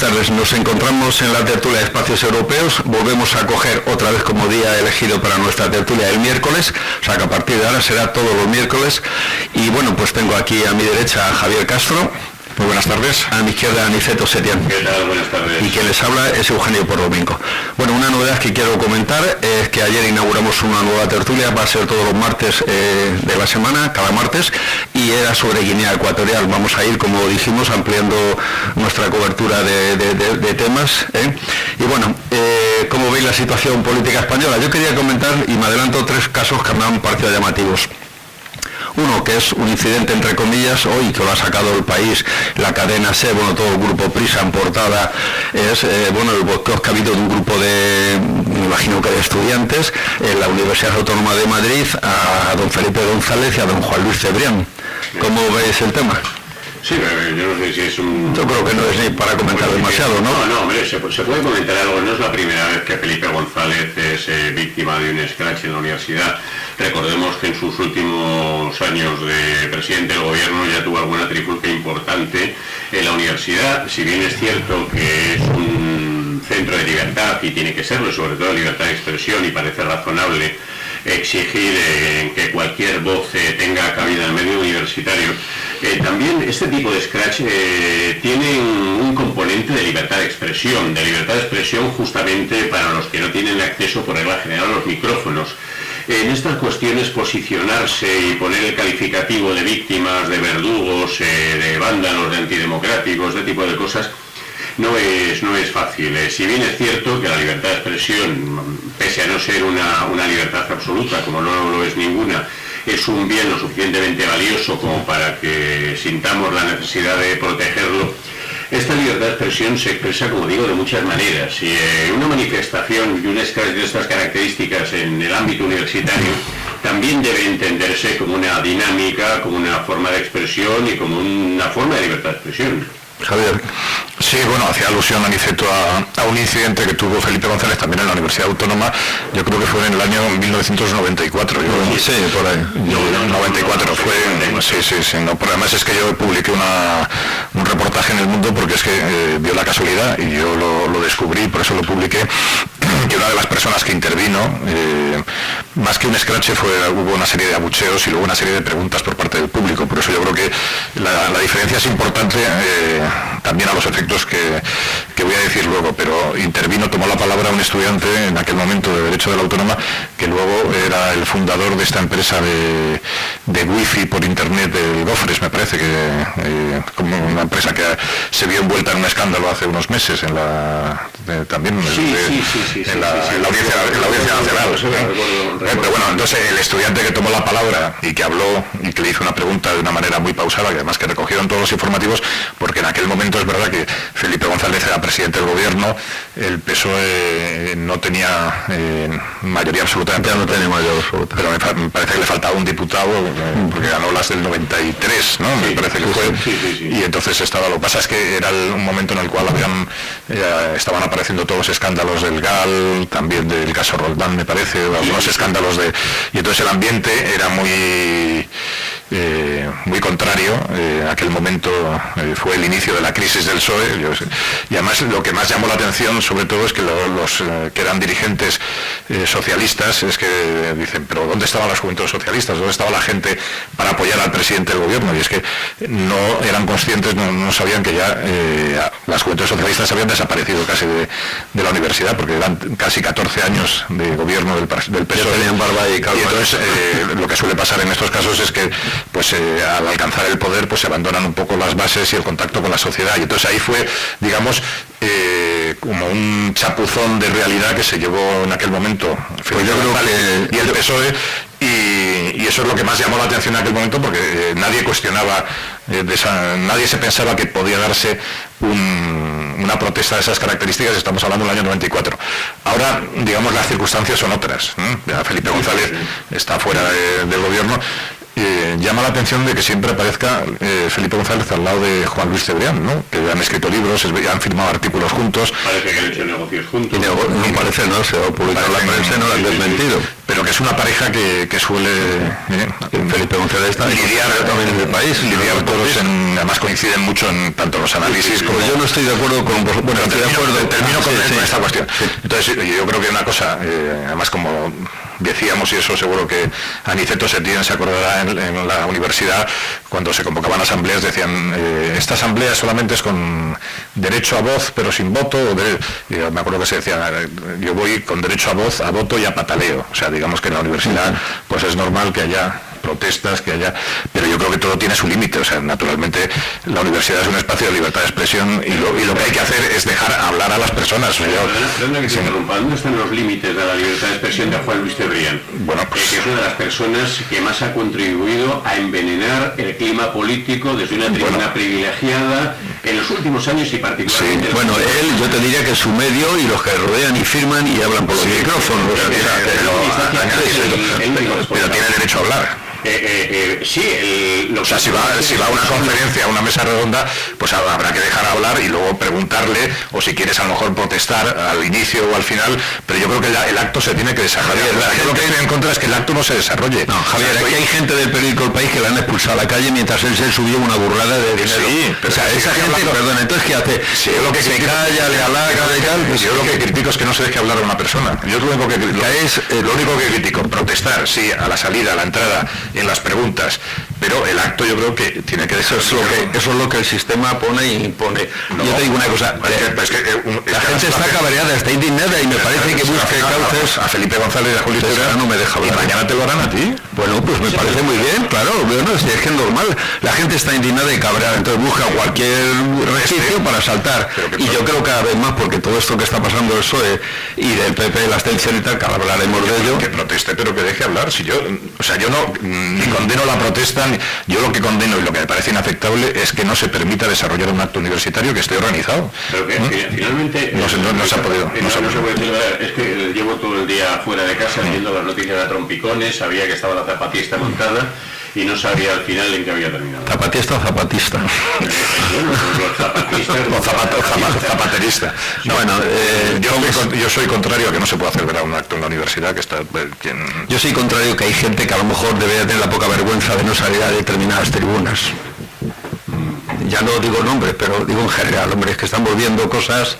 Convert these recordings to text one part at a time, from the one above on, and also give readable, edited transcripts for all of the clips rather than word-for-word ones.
tardes. Nos encontramos en la tertulia de Espacios Europeos. Volvemos a coger otra vez como día elegido para nuestra tertulia el miércoles, o sea que a partir de ahora será todos los miércoles. Y bueno, pues tengo aquí a mi derecha a Javier Castro. Muy buenas tardes. A mi izquierda, Aniceto Setién. ¿Qué tal? Buenas tardes. Y quien les habla es Eugenio Porrominco. Bueno, una novedad que quiero comentar es que ayer inauguramos una nueva tertulia, va a ser todos los martes de la semana, cada martes, y era sobre Guinea Ecuatorial. Vamos a ir, como dijimos, ampliando nuestra cobertura de temas. Y bueno, ¿cómo veis la situación política española? Yo quería comentar, y me adelanto, 3 casos que me han parecido llamativos. Uno, que es un incidente entre comillas, hoy que lo ha sacado el país, la cadena SE, bueno, todo el grupo Prisa en portada, es bueno, el boicot que ha habido de un grupo de, me imagino que de estudiantes, en la Universidad Autónoma de Madrid, a don Felipe González y a don Juan Luis Cebrián. ¿Cómo veis el tema? Sí, yo no sé si es un... Yo creo que no es ni para comentar demasiado, ¿no? No, hombre, se puede comentar algo. No es la primera vez que Felipe González es víctima de un scratch en la universidad. Recordemos que en sus últimos años de presidente del gobierno ya tuvo alguna trifulca importante en la universidad. Si bien es cierto que es un centro de libertad y tiene que serlo, sobre todo de libertad de expresión, y parece razonable exigir que cualquier voz tenga cabida en el medio universitario, también este tipo de scratch tiene un componente de libertad de expresión justamente para los que no tienen acceso por regla general a los micrófonos. En estas cuestiones posicionarse y poner el calificativo de víctimas, de verdugos, de vándalos, de antidemocráticos, de tipo de cosas, no es fácil. Si bien es cierto que la libertad de expresión, pese a no ser una libertad absoluta, como no lo es ninguna, es un bien lo suficientemente valioso como para que sintamos la necesidad de protegerlo, esta libertad de expresión se expresa, como digo, de muchas maneras. Y una manifestación y un scratch de estas características en el ámbito universitario también debe entenderse como una dinámica, como una forma de expresión y como una forma de libertad de expresión. Javier. Sí, bueno, hacía alusión Aniceto a un incidente que tuvo Felipe González también en la Universidad Autónoma, yo creo que fue en el año 1994. Sí, por ahí. 94 fue, sí, no, pero además es que yo publiqué un reportaje en El Mundo porque es que dio la casualidad y yo lo descubrí, por eso lo publiqué, que una de las personas que intervino, más que un scratch, hubo una serie de abucheos y luego una serie de preguntas por parte del público. Por eso yo creo que la diferencia es importante, también a los efectos que voy a decir luego, pero tomó la palabra un estudiante en aquel momento de Derecho de la Autónoma, que luego era el fundador de esta empresa de wifi por internet, del Gofres, me parece, que como una empresa que se vio envuelta en un escándalo hace unos meses en la Audiencia Nacional. Pero bueno, entonces el estudiante que tomó la palabra y que habló y que le hizo una pregunta de una manera muy pausada, que además que recogieron todos los informativos, porque en aquel momento es verdad que Felipe González era presidente del gobierno, el PSOE no tenía mayoría absoluta, ya no tiene mayoría absoluta, pero me parece que le faltaba un diputado, porque ganó las del 93, ¿no? Me parece que fue, y entonces estaba. Lo que pasa es que era un momento en el cual estaban apareciendo todos los escándalos del GAL, también del caso Roldán, me parece, algunos escándalos y entonces el ambiente era muy contrario. Aquel momento fue el inicio de la crisis del PSOE, y además lo que más llamó la atención sobre todo es que los que eran dirigentes socialistas es que dicen, pero ¿dónde estaban las juventudes socialistas? ¿Dónde estaba la gente para apoyar al presidente del gobierno? Y es que no eran conscientes, no sabían que ya las juventudes socialistas habían desaparecido casi de la universidad, porque eran casi 14 años de gobierno del PSOE. Y entonces lo que suele pasar en estos casos es que pues al alcanzar el poder pues se abandonan un poco las bases y el contacto con la sociedad, y entonces ahí fue, digamos, como un chapuzón de realidad que se llevó en aquel momento pues yo creo que, y el PSOE, y eso es lo que más llamó la atención en aquel momento, porque nadie cuestionaba, nadie se pensaba que podía darse una protesta de esas características. Estamos hablando del año 94. Ahora, digamos, las circunstancias son otras, Ya Felipe González está fuera del gobierno. Llama la atención de que siempre aparezca Felipe González al lado de Juan Luis Cebrián, ¿no? Que han escrito libros, han firmado artículos juntos. Parece que han hecho negocios juntos. No parece, no, se ha publicado en la prensa, no lo han desmentido. pero que es una pareja que suele Felipe González está lidiar también en el país, lidiar todos, además coinciden mucho en tanto los análisis como... Yo no estoy de acuerdo con... Bueno, estoy de acuerdo... Termino con esta cuestión. Sí. Entonces, yo creo que una cosa, además como decíamos, y eso seguro que Aniceto Setién se acordará en la universidad, cuando se convocaban asambleas, decían, esta asamblea solamente es con derecho a voz, pero sin voto, me acuerdo que se decía, yo voy con derecho a voz, a voto y a pataleo. O sea, digamos que en la universidad pues es normal que haya protestas, que haya, pero yo creo que todo tiene su límite. O sea, naturalmente la universidad es un espacio de libertad de expresión y lo que hay que hacer es dejar hablar a las personas. ¿Dónde están los límites de la libertad de expresión de Juan Luis Cebrián? Bueno, pues, que es una de las personas que más ha contribuido a envenenar el clima político desde una tribuna privilegiada en los últimos años y particularmente... Sí. Bueno, él, yo te diría que su medio y los que rodean y firman y hablan por los micrófonos. Pero tiene derecho a hablar. O sea, si va a una conferencia, a una mesa redonda, pues habrá que dejar hablar y luego preguntarle, o si quieres a lo mejor protestar al inicio o al final, pero yo creo que el acto se tiene que desarrollar. Yo lo que estoy en contra es que el acto no se desarrolle. No, Javier, aquí hay gente del periódico El País que la han expulsado a la calle mientras él se subió una burrada de dinero. Sí, o sea, esa gente, perdón, entonces ¿qué hace? Sí, yo lo que se calla, le halaga y tal. Pues, yo lo que critico es que no se deje hablar a una persona. Yo lo único que critico, protestar, sí, a la salida, a la entrada, en las preguntas, pero el acto yo creo que tiene que eso es lo que el sistema pone y impone. No, yo te digo una cosa, la gente está cabreada, está indignada y me parece que busque cauces a Felipe González y a Julio César, no me deja hablar. ¿Y mañana te lo harán a ti? Bueno, pues me parece muy bien, claro, bueno, es que es normal, la gente está indignada y cabreada, entonces busca cualquier resquicio para saltar, y yo creo cada vez más, porque todo esto que está pasando del PSOE y del PP, la abstención y tal, que hablaremos de ello. Que proteste, pero que deje hablar. Si yo no ni condeno la protesta, yo lo que condeno y lo que me parece inaceptable es que no se permita desarrollar un acto universitario que esté organizado. Pero que finalmente no se ha podido. No se puede celebrar. Es que llevo todo el día fuera de casa viendo las noticias de trompicones, sabía que estaba la zapatista montada y no sabía al final en qué había terminado. ¿Zapatista o zapatista? Bueno, los zapatistas o zapaterista. No, bueno, yo soy contrario a que no se pueda celebrar un acto en la universidad, que está Yo soy contrario que hay gente que a lo mejor debería tener la poca vergüenza de no salir a determinadas tribunas. Ya no digo nombres, pero digo en general, hombres que están volviendo cosas.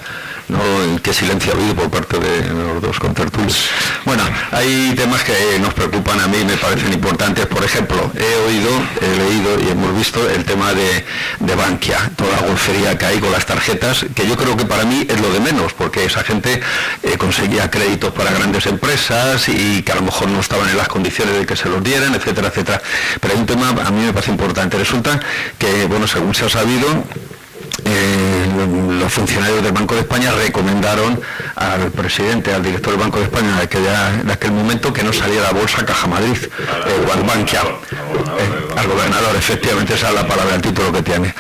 No, qué silencio ha habido por parte de los dos contertulios. Bueno, hay temas que nos preocupan, a mí me parecen importantes. Por ejemplo, he leído y hemos visto el tema de Bankia, toda la golfería que hay con las tarjetas, que yo creo que para mí es lo de menos, porque esa gente conseguía créditos para grandes empresas y que a lo mejor no estaban en las condiciones de que se los dieran, etcétera, etcétera. Pero hay un tema, a mí me parece importante. Resulta que, bueno, según se ha sabido, los funcionarios del Banco de España recomendaron al presidente, al director del Banco de España de aquel momento, que no saliera a bolsa Caja Madrid, Bankia, al gobernador, efectivamente esa es la palabra, el título que tiene,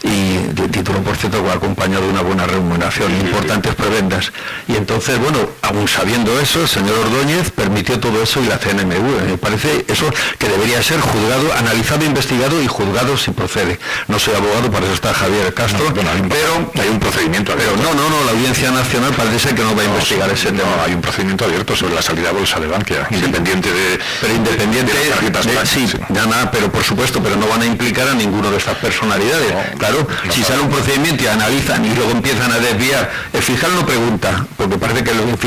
y el título, por cierto, va acompañado de una buena remuneración, importantes prebendas, y entonces, bueno, aún sabiendo eso, el señor Ordóñez permitió todo eso y la CNMV, me parece eso que debería ser juzgado, analizado, investigado y juzgado si procede. No soy abogado, para eso está Javier Castro, pero hay un procedimiento abierto. No, la Audiencia Nacional parece ser que no va a investigar ese tema. Hay un procedimiento abierto sobre la salida a bolsa de Bankia, independiente de las tarjetas. Pero por supuesto, pero no van a implicar a ninguno de estas personalidades. Si sale un procedimiento y analizan y luego empiezan a desviar, el fiscal no pregunta, porque parece que los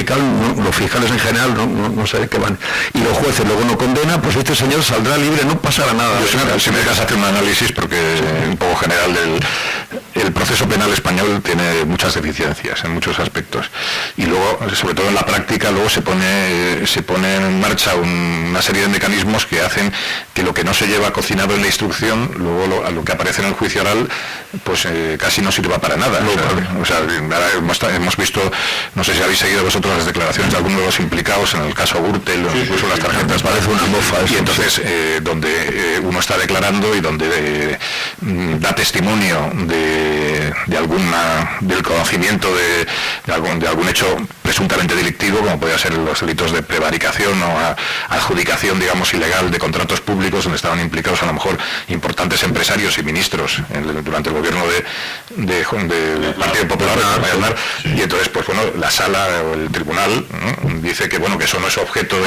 fiscales en general no sé de qué van, y los jueces luego no condenan, pues este señor saldrá libre, no pasará nada. Si me dejas hacer un análisis, porque un poco general el proceso penal español tiene muchas deficiencias en muchos aspectos, y luego, sobre todo en la práctica, luego se pone en marcha una serie de mecanismos que hacen que lo que no se lleva cocinado en la instrucción, luego lo que aparece en el juicio oral, pues casi no sirva para nada. Hemos visto, no sé si habéis seguido vosotros las declaraciones de algunos de los implicados en el caso Gürtel, incluso las tarjetas, parece una mofa. Y entonces, donde uno está declarando y donde da testimonio de del conocimiento de algún hecho presuntamente delictivo, como podría ser los delitos de prevaricación o adjudicación, digamos, ilegal de contratos públicos, donde estaban implicados a lo mejor importantes empresarios y ministros durante el gobierno del Partido Popular, y entonces, pues bueno, la sala o el tribunal, ¿no?, dice que bueno, que eso no es objeto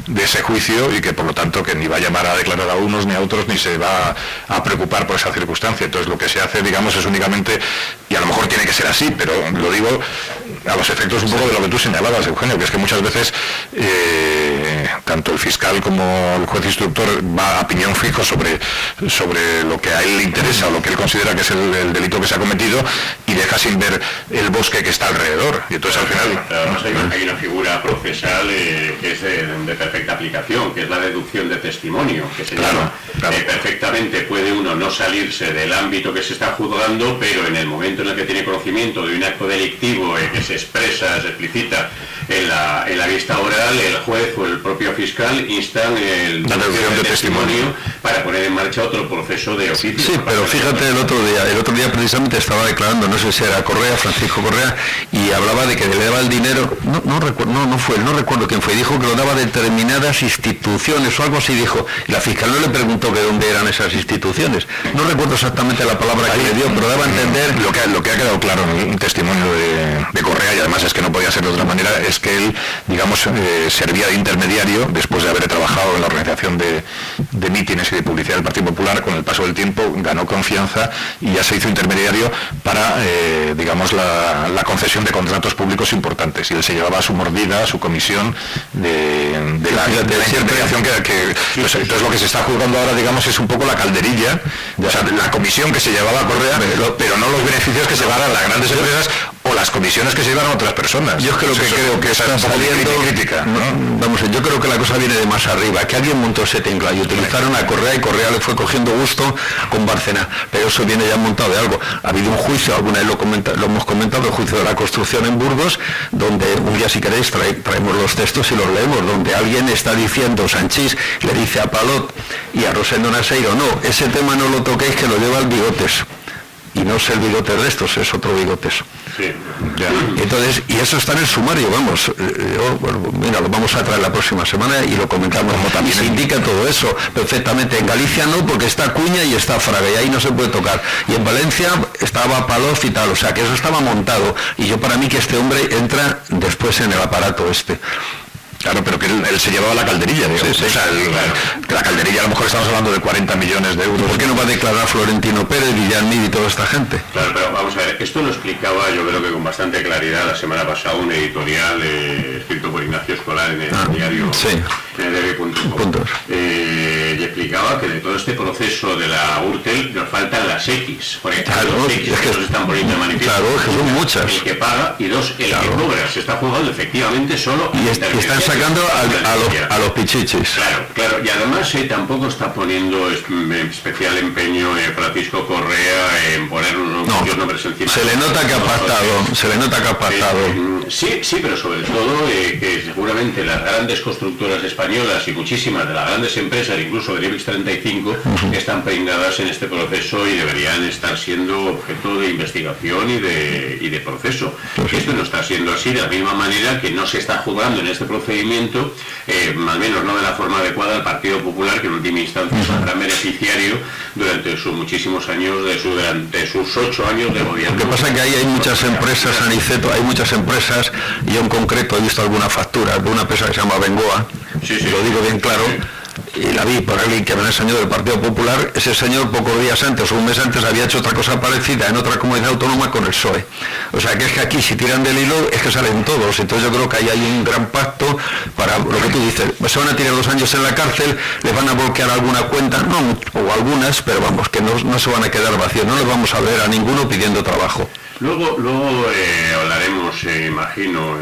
de ese juicio y que por lo tanto que ni va a llamar a declarar a unos ni a otros, ni se va a preocupar por esa circunstancia. Entonces lo que se hace, digamos, es únicamente, y a lo mejor tiene que ser así, pero lo digo a los efectos un poco de lo que tú señalabas, Eugenio, que es que muchas veces tanto el fiscal como el juez instructor va a piñón fijo sobre lo que a él le interesa o lo que él considera que es el delito que se ha cometido, y deja sin ver el bosque que está alrededor. Y entonces al final... Además hay una figura procesal que es de perfecta aplicación, que es la deducción de testimonio, que se llama. Perfectamente puede uno no salirse del ámbito que se está juzgando, pero en el momento en el que tiene conocimiento de un acto delictivo que se expresa, se explicita en la vista oral, el juez o el propio fiscal instan la deducción de testimonio para poner en marcha otro proceso de oficio. Sí, pero fíjate, el otro día precisamente estaba declarando, no sé si era Correa, Francisco Correa, y hablaba de que le daba el dinero, no recuerdo quién fue, dijo que lo daba a determinadas instituciones o algo así, dijo, y la fiscal no le preguntó que dónde eran esas instituciones. No recuerdo exactamente la palabra que le dio, pero daba a entender... Lo que ha quedado claro en el testimonio de Correa, y además es que no podía ser de otra manera, es que él, digamos, servía de intermediario después de haber trabajado en la organización de mítines y de publicidad del Partido Popular. Con el paso del tiempo ganó confianza y ya se hizo intermediario para, digamos, la concesión de contratos públicos importantes, y él se llevaba su mordida, su comisión de la intermediación entonces lo que se está juzgando ahora, digamos, es un poco la calderilla, o sea, la comisión que se llevaba a Correa, pero no los beneficios que se llevaran las grandes empresas o las comisiones que se llevan a otras personas. Yo creo que está saliendo crítica, ¿no? Vamos, yo creo que la cosa viene de más arriba, que alguien montó ese tincla y utilizaron a Correa, y Correa le fue cogiendo gusto con Bárcena, pero eso viene ya montado de algo. Ha habido un juicio, alguna vez lo hemos comentado, el juicio de la construcción en Burgos, donde un día, si queréis, traemos los textos y los leemos, donde alguien está diciendo, Sanchís le dice a Palot y a Rosendo Naseiro, no, ese tema no lo toquéis, que lo lleva el Bigotes. Y no es el Bigotes de estos, es otro Bigotes. Sí. Ya. Entonces, y eso está en el sumario, vamos. Mira, lo vamos a traer la próxima semana y lo comentamos. Como también se indica todo eso perfectamente. En Galicia no, porque está Cuña y está Fraga, y ahí no se puede tocar. Y en Valencia estaba Palov y tal, o sea que eso estaba montado. Y yo, para mí, que este hombre entra después en el aparato este. Claro, pero que él se llevaba la calderilla, digamos. Sí. O sea, la calderilla, a lo mejor estamos hablando de 40 millones de euros. ¿Por qué no va a declarar Florentino Pérez, Guillán Mir y toda esta gente? Claro, pero vamos a ver, esto lo explicaba yo creo que con bastante claridad la semana pasada un editorial escrito por Ignacio Escolar en el diario, en el diario.com. Y explicaba que de todo este proceso de la Gürtel nos faltan las X, porque los X es que se están poniendo de manifiesto. Claro, que son muchas. El que paga y dos, el que cobra. Se está jugando efectivamente solo... Y están sacando a los pichichis. Claro, y además tampoco está poniendo especial empeño Francisco Correa en poner unos nombres encima. Se le nota que ha pactado. Sí, pero sobre todo que seguramente las grandes constructoras españolas y muchísimas de las grandes empresas, incluso del IBEX 35, están peinadas en este proceso y deberían estar siendo objeto de investigación y de proceso. Esto no está siendo así, de la misma manera que no se está jugando en este procedimiento, al menos no de la forma adecuada, al Partido Popular, que en última instancia es un gran beneficiario durante sus muchísimos años, durante sus 8 años de gobierno. Lo que pasa es que ahí hay muchas empresas, Aniceto, hay muchas empresas, y yo en concreto he visto alguna factura de una empresa que se llama Bengoa, lo digo bien claro, y la vi por alguien que era el señor del Partido Popular. Ese señor pocos días antes o un mes antes había hecho otra cosa parecida en otra comunidad autónoma con el PSOE. O sea que es que aquí, si tiran del hilo, es que salen todos. Entonces yo creo que ahí hay un gran pacto para lo que tú dices. Se van a tirar 2 años en la cárcel, les van a bloquear alguna cuenta, no, o algunas, pero vamos, que no se van a quedar vacíos, no les vamos a ver a ninguno pidiendo trabajo. Luego hablaremos, imagino,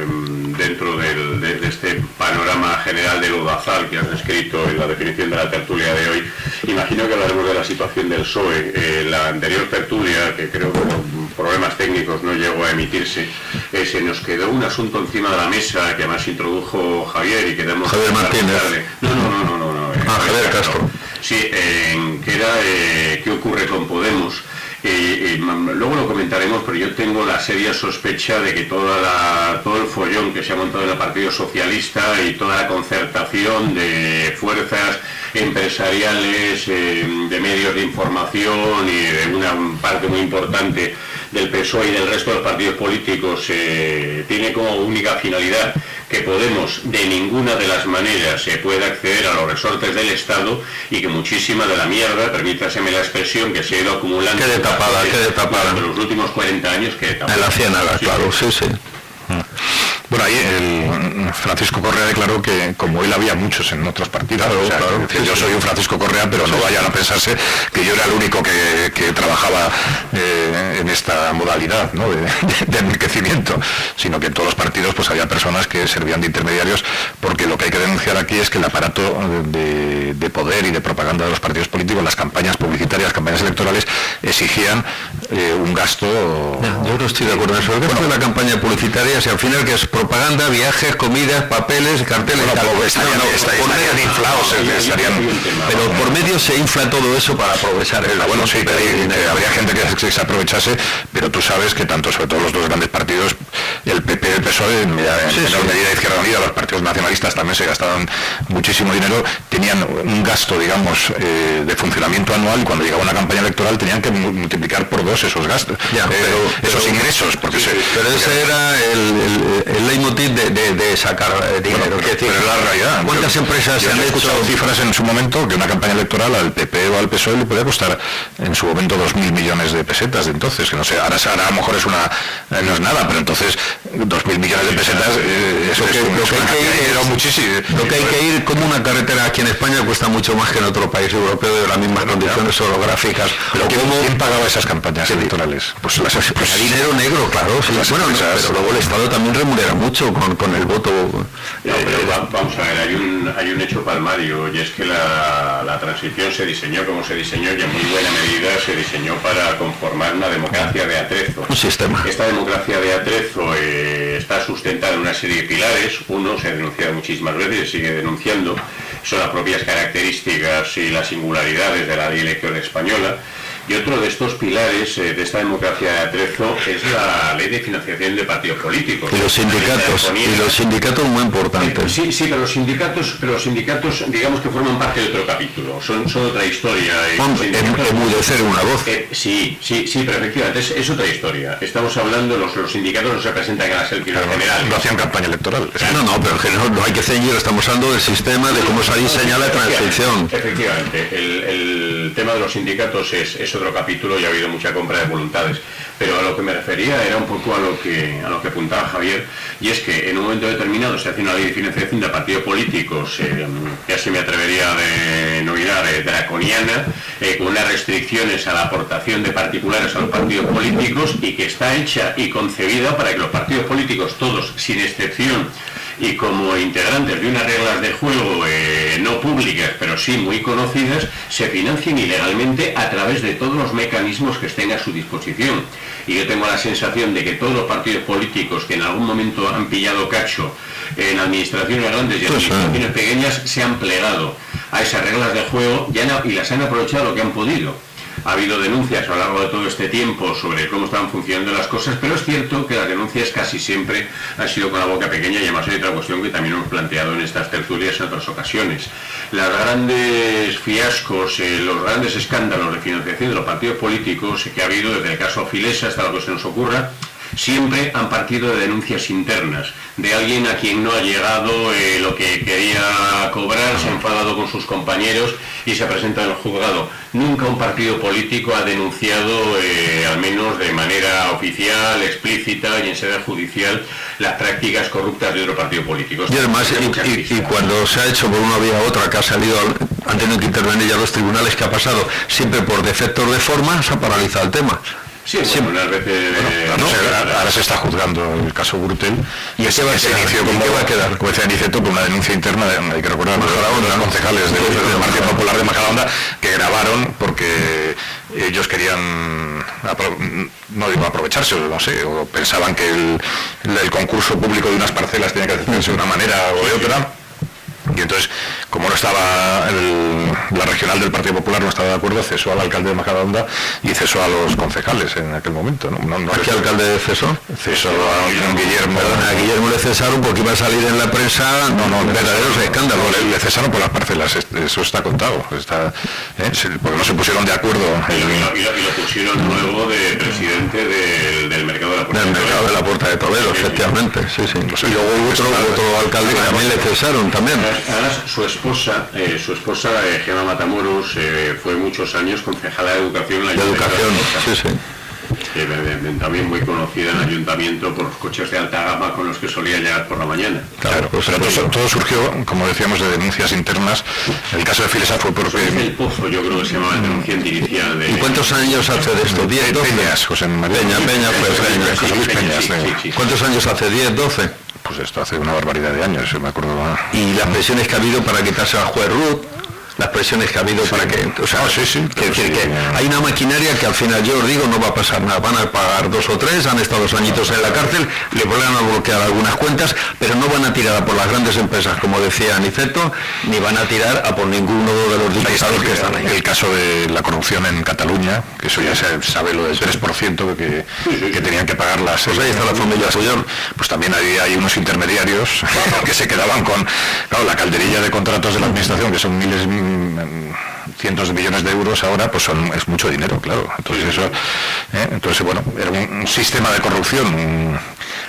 dentro de este panorama general de lodazal que has descrito en la definición de la tertulia de hoy. Imagino que hablaremos de la situación del PSOE. La anterior tertulia, que creo que por problemas técnicos no llegó a emitirse, se nos quedó un asunto encima de la mesa que además introdujo Javier y quedamos... Javier Martínez. No. Javier Castro. Sí, que era qué ocurre con Podemos. Luego lo comentaremos, pero yo tengo la seria sospecha de que todo el follón que se ha montado en el Partido Socialista y toda la concertación de fuerzas empresariales, de medios de información y de una parte muy importante del PSOE y del resto de los partidos políticos tiene como única finalidad que Podemos de ninguna de las maneras se pueda acceder a los resortes del Estado y que muchísima de la mierda, permítaseme la expresión, que se ha ido acumulando quede tapada durante los últimos 40 años, quede tapada. En la ciénaga, Sí, claro, sí. Bueno, ahí Francisco Correa declaró que como él había muchos en otros partidos, que yo soy un Francisco Correa, pero no vayan a pensarse que yo era el único que trabajaba en esta modalidad, ¿no?, de enriquecimiento, sino que en todos los partidos pues había personas que servían de intermediarios, porque lo que hay que denunciar aquí es que el aparato de poder y de propaganda de los partidos políticos, las campañas publicitarias, las campañas electorales, exigían un gasto... Yo no estoy de acuerdo en eso. El gasto de la campaña publicitaria, si al final que es propaganda, viajes, comidas, papeles, carteles... estarían inflados, pero por medio se infla todo eso para aprovechar el... Bueno, sí, habría gente que se aprovechase, pero tú sabes que tanto, sobre todo los dos grandes partidos, el PP y el PSOE, en menor medida Izquierda Unida, los partidos nacionalistas también se gastaban muchísimo dinero, tenían un gasto, digamos, de funcionamiento anual, y cuando llegaba una campaña electoral tenían que multiplicar por 2 esos gastos, esos ingresos, porque pero ese era el leitmotiv de sacar dinero. Pero es la realidad. ¿Cuántas empresas se han hecho cifras en su momento que una campaña electoral al PP o al PSOE le podía costar en su momento 2.000 millones de pesetas de entonces, que no sé, ahora a lo mejor no es nada, pero entonces 2.000 millones de pesetas lo que hay que ir como una carretera aquí en España cuesta mucho más que en otro país europeo de las mismas condiciones orográficas. Pero ¿quién pagaba esas campañas electorales? Pues dinero negro, claro, sí. Bueno, pero luego el Estado también remunera mucho con el voto. Vamos a ver, hay un hecho palmario, y es que la transición se diseñó como se diseñó, y en muy buena medida se diseñó para conformar una democracia de atrezo. Un sistema. Esta democracia de atrezo está sustentada en una serie de pilares. Uno, se ha denunciado muchísimas veces y se sigue denunciando, son las propias características y las singularidades de la ley electoral española. Y otro de estos pilares de esta democracia de atrezo es la ley de financiación de partidos políticos. Y los sindicatos muy importantes. Sí, pero los sindicatos digamos que forman parte de otro capítulo, son otra historia. Emudecer una voz. Sí, pero efectivamente es otra historia. Estamos hablando, los sindicatos no se presentan en las elecciones generales. No hacían campaña electoral. No, pero que no hay que ceñir, estamos hablando del sistema, de cómo se diseña la transición. Efectivamente, el tema de los sindicatos es otro capítulo y ha habido mucha compra de voluntades, pero a lo que me refería era un poco a lo que apuntaba Javier, y es que en un momento determinado se hace una ley de financiación de partidos políticos, ya se me atrevería a denominar draconiana, con unas restricciones a la aportación de particulares a los partidos políticos, y que está hecha y concebida para que los partidos políticos, todos sin excepción, y como integrantes de unas reglas de juego no públicas, pero sí muy conocidas, se financien ilegalmente a través de todos los mecanismos que estén a su disposición. Y yo tengo la sensación de que todos los partidos políticos que en algún momento han pillado cacho en administraciones grandes y administraciones pequeñas se han plegado a esas reglas de juego y las han aprovechado lo que han podido. Ha habido denuncias a lo largo de todo este tiempo sobre cómo estaban funcionando las cosas, pero es cierto que las denuncias casi siempre han sido con la boca pequeña, y además hay otra cuestión que también hemos planteado en estas tertulias en otras ocasiones. Los grandes fiascos, los grandes escándalos de financiación de los partidos políticos que ha habido desde el caso Filesa hasta lo que se nos ocurra, siempre han partido de denuncias internas, de alguien a quien no ha llegado lo que quería cobrar, se ha enfadado con sus compañeros y se presenta en el juzgado. Nunca un partido político ha denunciado, al menos de manera oficial, explícita y en sede judicial, las prácticas corruptas de otro partido político. Y además, y cuando se ha hecho por una vía u otra, que ha salido, han tenido que intervenir ya los tribunales, que ha pasado siempre por defectos de forma, se ha paralizado el tema. Sí, bueno, unas veces... ahora se está juzgando el caso Gürtel, y ese inicio va a quedar, como decía Aniceto, por una denuncia interna, hay que recordar, de los concejales del Partido Popular de Majadahonda, que grabaron porque ellos querían, no digo aprovecharse, no sé, o pensaban que el concurso público de unas parcelas tenía que hacerse de una manera o de otra, Y entonces, como no estaba la regional del Partido Popular no estaba de acuerdo, cesó al alcalde de Majadahonda y cesó a los concejales en aquel momento. ¿A qué alcalde cesó? Cesó a Guillermo. Perdona, a Guillermo le cesaron porque iba a salir en la prensa verdaderos escándalos. Le cesaron por las parcelas, eso está contado. Porque no se pusieron de acuerdo. Y lo pusieron luego de presidente del mercado de la Puerta del mercado de la Puerta de Toledo, efectivamente. Sí. Y luego hubo otro alcalde que también le cesaron también. Además, su esposa Gemma Matamoros, fue muchos años concejala de Educación en la Educación, sí. También muy conocida en el ayuntamiento por los coches de alta gama con los que solía llegar por la mañana. Claro, pues todo surgió, como decíamos, de denuncias internas. El caso de Filesa fue porque... El Pozo, yo creo que se llamaba denuncia inicial de... ¿Y cuántos años hace de esto? ¿10, 12? Peñas, José María. José Luis Peñas. ¿Cuántos años hace? ¿10, 12? Pues esto hace una barbaridad de años, me acuerdo. Y las presiones que ha habido para quitarse al juez Ruth, las presiones que ha habido para que... O sea, hay una maquinaria que al final, yo os digo, no va a pasar nada. Van a pagar 2 o 3, han estado 2 añitos en la cárcel, le van a bloquear algunas cuentas, pero no van a tirar a por las grandes empresas, como decía Aniceto, ni van a tirar a por ninguno de los diputados que están ahí. El caso de la corrupción en Cataluña, que eso ya se sabe, lo del 3% que tenían que pagar las... Pues ahí está la familia Puyol. Pues también hay unos intermediarios que se quedaban con la calderilla de contratos de la administración, que son cientos de millones de euros ahora, pues es mucho dinero, claro. Entonces bueno, era un sistema de corrupción,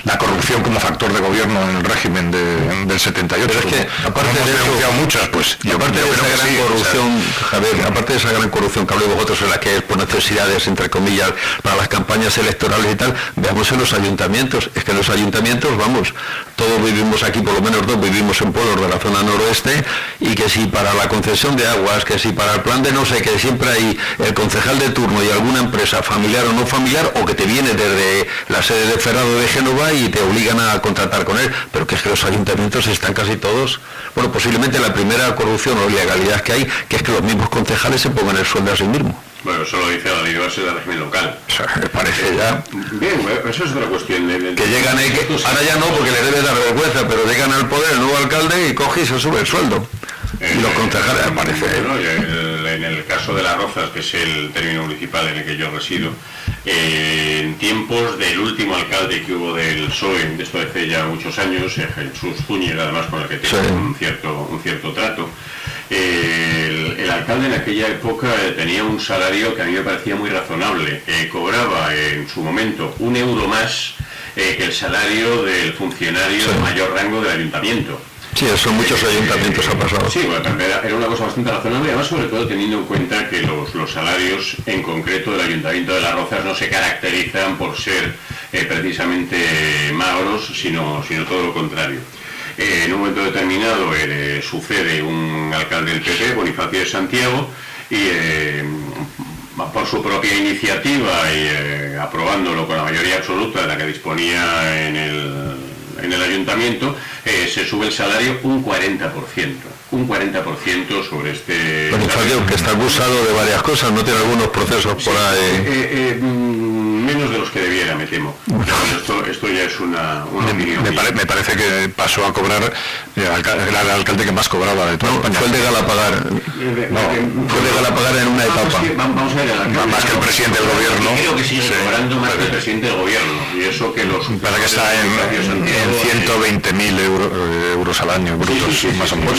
la corrupción como factor de gobierno en el régimen del 78. Pero es que, aparte de eso, muchas, pues, aparte de esa gran corrupción, Javier, aparte de esa gran corrupción que habléis vosotros, en la que es por necesidades, entre comillas, para las campañas electorales y tal, veamos en los ayuntamientos. Es que en los ayuntamientos, vamos, todos vivimos aquí, por lo menos 2 vivimos en pueblos de la zona noroeste, y que si para la concesión de aguas, que si para el plan de no sé qué, siempre hay el concejal de turno y alguna empresa familiar o no familiar, o que te viene desde la sede de Ferrado de Génova y te obligan a contratar con él, pero que es que los ayuntamientos están casi todos, bueno, posiblemente la primera corrupción o ilegalidad que hay, que es que los mismos concejales se pongan el sueldo a sí mismos. Bueno, eso lo dice la ley de base del régimen local. O sea, me parece ya... Bien, eso es otra cuestión. Que llegan, ahora ya no, porque le debe dar vergüenza, pero llegan al poder el nuevo alcalde y coge y se sube el sueldo. Y los concejales, me parece... En el caso de Las Rozas, que es el término municipal en el que yo resido, en tiempos del último alcalde que hubo del PSOE, esto hace ya muchos años, Jesús Zúñiga, además con el que tengo un cierto trato, el alcalde en aquella época tenía un salario que a mí me parecía muy razonable. Cobraba en su momento €1 más que el salario del funcionario de mayor rango del ayuntamiento. Sí, eso en muchos ayuntamientos ha pasado. Sí, bueno, era una cosa bastante razonable, además sobre todo teniendo en cuenta que los salarios en concreto del Ayuntamiento de Las Rozas no se caracterizan por ser precisamente magros, sino todo lo contrario. En un momento determinado sucede un alcalde del PP, Bonifacio de Santiago, y por su propia iniciativa y aprobándolo con la mayoría absoluta de la que disponía en el ayuntamiento, se sube el salario un 40%. Un 40% sobre este... Bonifacio, que está acusado de varias cosas, ¿no tiene algunos procesos por ahí? Menos de los que debiera, me temo. Esto ya es una opinión. Me parece que pasó a cobrar el alcalde que más cobraba de toda España. Fue el de Galapagar. Fue el de Galapagar en una etapa. Vamos a ver, más que el presidente del gobierno. Creo que sigue cobrando más que el presidente del gobierno. Y eso que los... Para que está en 120.000 euros al año, brutos, más o menos.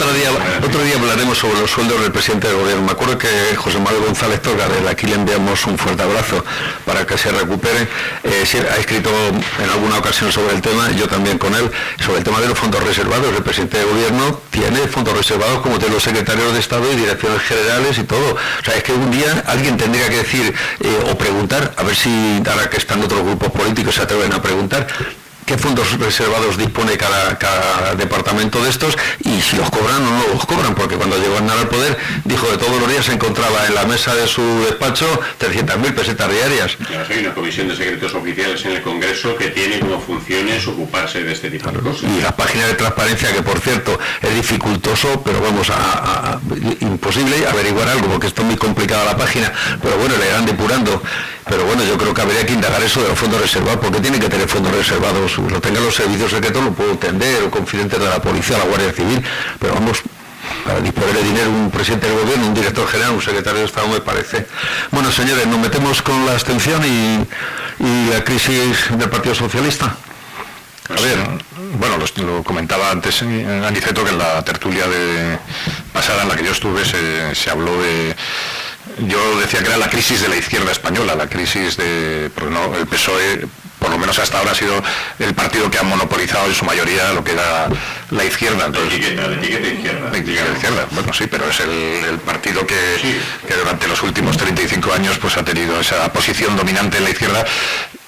Otro día hablaremos sobre los sueldos del presidente del gobierno. Me acuerdo que José Manuel González Torgarel, aquí le enviamos un fuerte abrazo para que se recupere. Ha escrito en alguna ocasión sobre el tema, yo también con él, sobre el tema de los fondos reservados. El presidente del gobierno tiene fondos reservados como tienen los secretarios de Estado y direcciones generales y todo. O sea, es que un día alguien tendría que decir o preguntar, a ver si ahora que están otros grupos políticos se atreven a preguntar, qué fondos reservados dispone cada departamento de estos y si los cobran o no los cobran, porque cuando llegó Aznar al poder dijo que todos los días se encontraba en la mesa de su despacho 300.000 pesetas diarias. Hay una comisión de secretos oficiales en el Congreso que tiene como funciones ocuparse de este tipo de cosas. Y la página de transparencia, que por cierto es dificultoso, pero vamos imposible averiguar algo, porque está muy complicada la página, pero bueno, le irán depurando. Pero bueno, yo creo que habría que indagar eso de los fondos reservados, porque tienen que tener fondos reservados, lo tengan los servicios secretos, lo puedo entender, o confidentes de la policía, la Guardia Civil, pero vamos, Para disponer de dinero un presidente del gobierno, un director general, un secretario de Estado, me parece. Bueno, señores, nos metemos con la abstención y la crisis del Partido Socialista. A ver, bueno, lo comentaba antes Aniceto, que en la tertulia pasada en la que yo estuve se habló de... Yo decía que era la crisis de la izquierda española, la crisis de... Porque no, el PSOE, por lo menos hasta ahora, ha sido el partido que ha monopolizado en su mayoría lo que era la izquierda. Entonces, la etiqueta izquierda. La etiqueta izquierda, bueno, sí, pero es el partido que durante los últimos 35 años pues ha tenido esa posición dominante en la izquierda,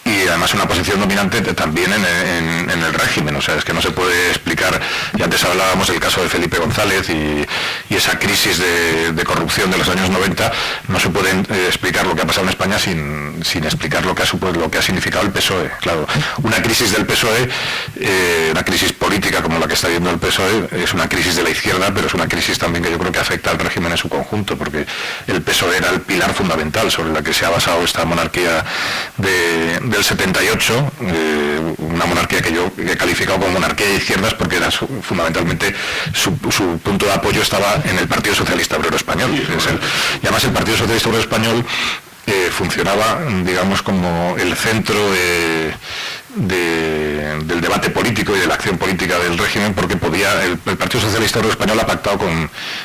y además una posición dominante también en el régimen. O sea, es que no se puede explicar, y antes hablábamos del caso de Felipe González y esa crisis de corrupción de los años 90, no se puede explicar lo que ha pasado en España sin explicar lo que ha significado el PSOE. Claro, una crisis del PSOE, una crisis política como la que está viendo el PSOE, es una crisis de la izquierda, pero es una crisis también que yo creo que afecta al régimen en su conjunto, porque el PSOE era el pilar fundamental sobre la que se ha basado esta monarquía del 78, una monarquía que yo he calificado como monarquía de izquierdas porque era fundamentalmente su punto de apoyo estaba en el Partido Socialista Obrero Español. Y además el Partido Socialista Obrero Español funcionaba, digamos, como el centro del debate político y de la acción política del régimen, porque el Partido Socialista Obrero Español ha pactado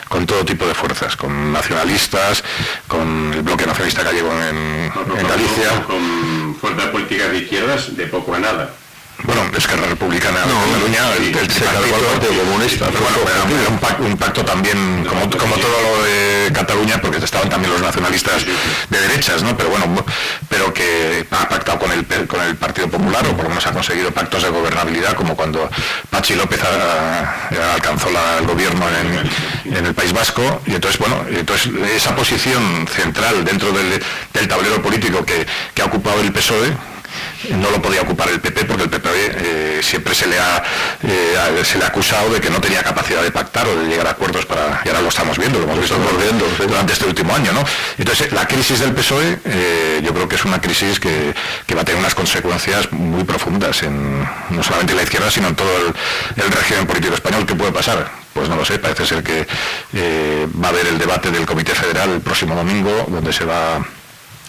con todo tipo de fuerzas, con nacionalistas, con el bloque nacionalista gallego en Galicia. Con fuerzas políticas de izquierdas de poco a nada. Bueno, Esquerra Republicana de Cataluña, el Partido Comunista, era un pacto también, como todo lo de Cataluña, porque estaban también los nacionalistas de derechas, ¿no? Pero bueno, pero que ha pactado con el Partido Popular, o por lo menos ha conseguido pactos de gobernabilidad, como cuando Patxi López alcanzó el gobierno en el País Vasco. Y entonces, bueno, esa posición central dentro del tablero político que ha ocupado el PSOE, no lo podía ocupar el PP, porque el PP siempre se le ha acusado de que no tenía capacidad de pactar o de llegar a acuerdos y ahora lo estamos viendo, lo hemos visto durante este último año, ¿no? Entonces, la crisis del PSOE yo creo que es una crisis que va a tener unas consecuencias muy profundas, no solamente en la izquierda, sino en todo el régimen político español. ¿Qué puede pasar? Pues no lo sé, parece ser que va a haber el debate del Comité Federal el próximo domingo, donde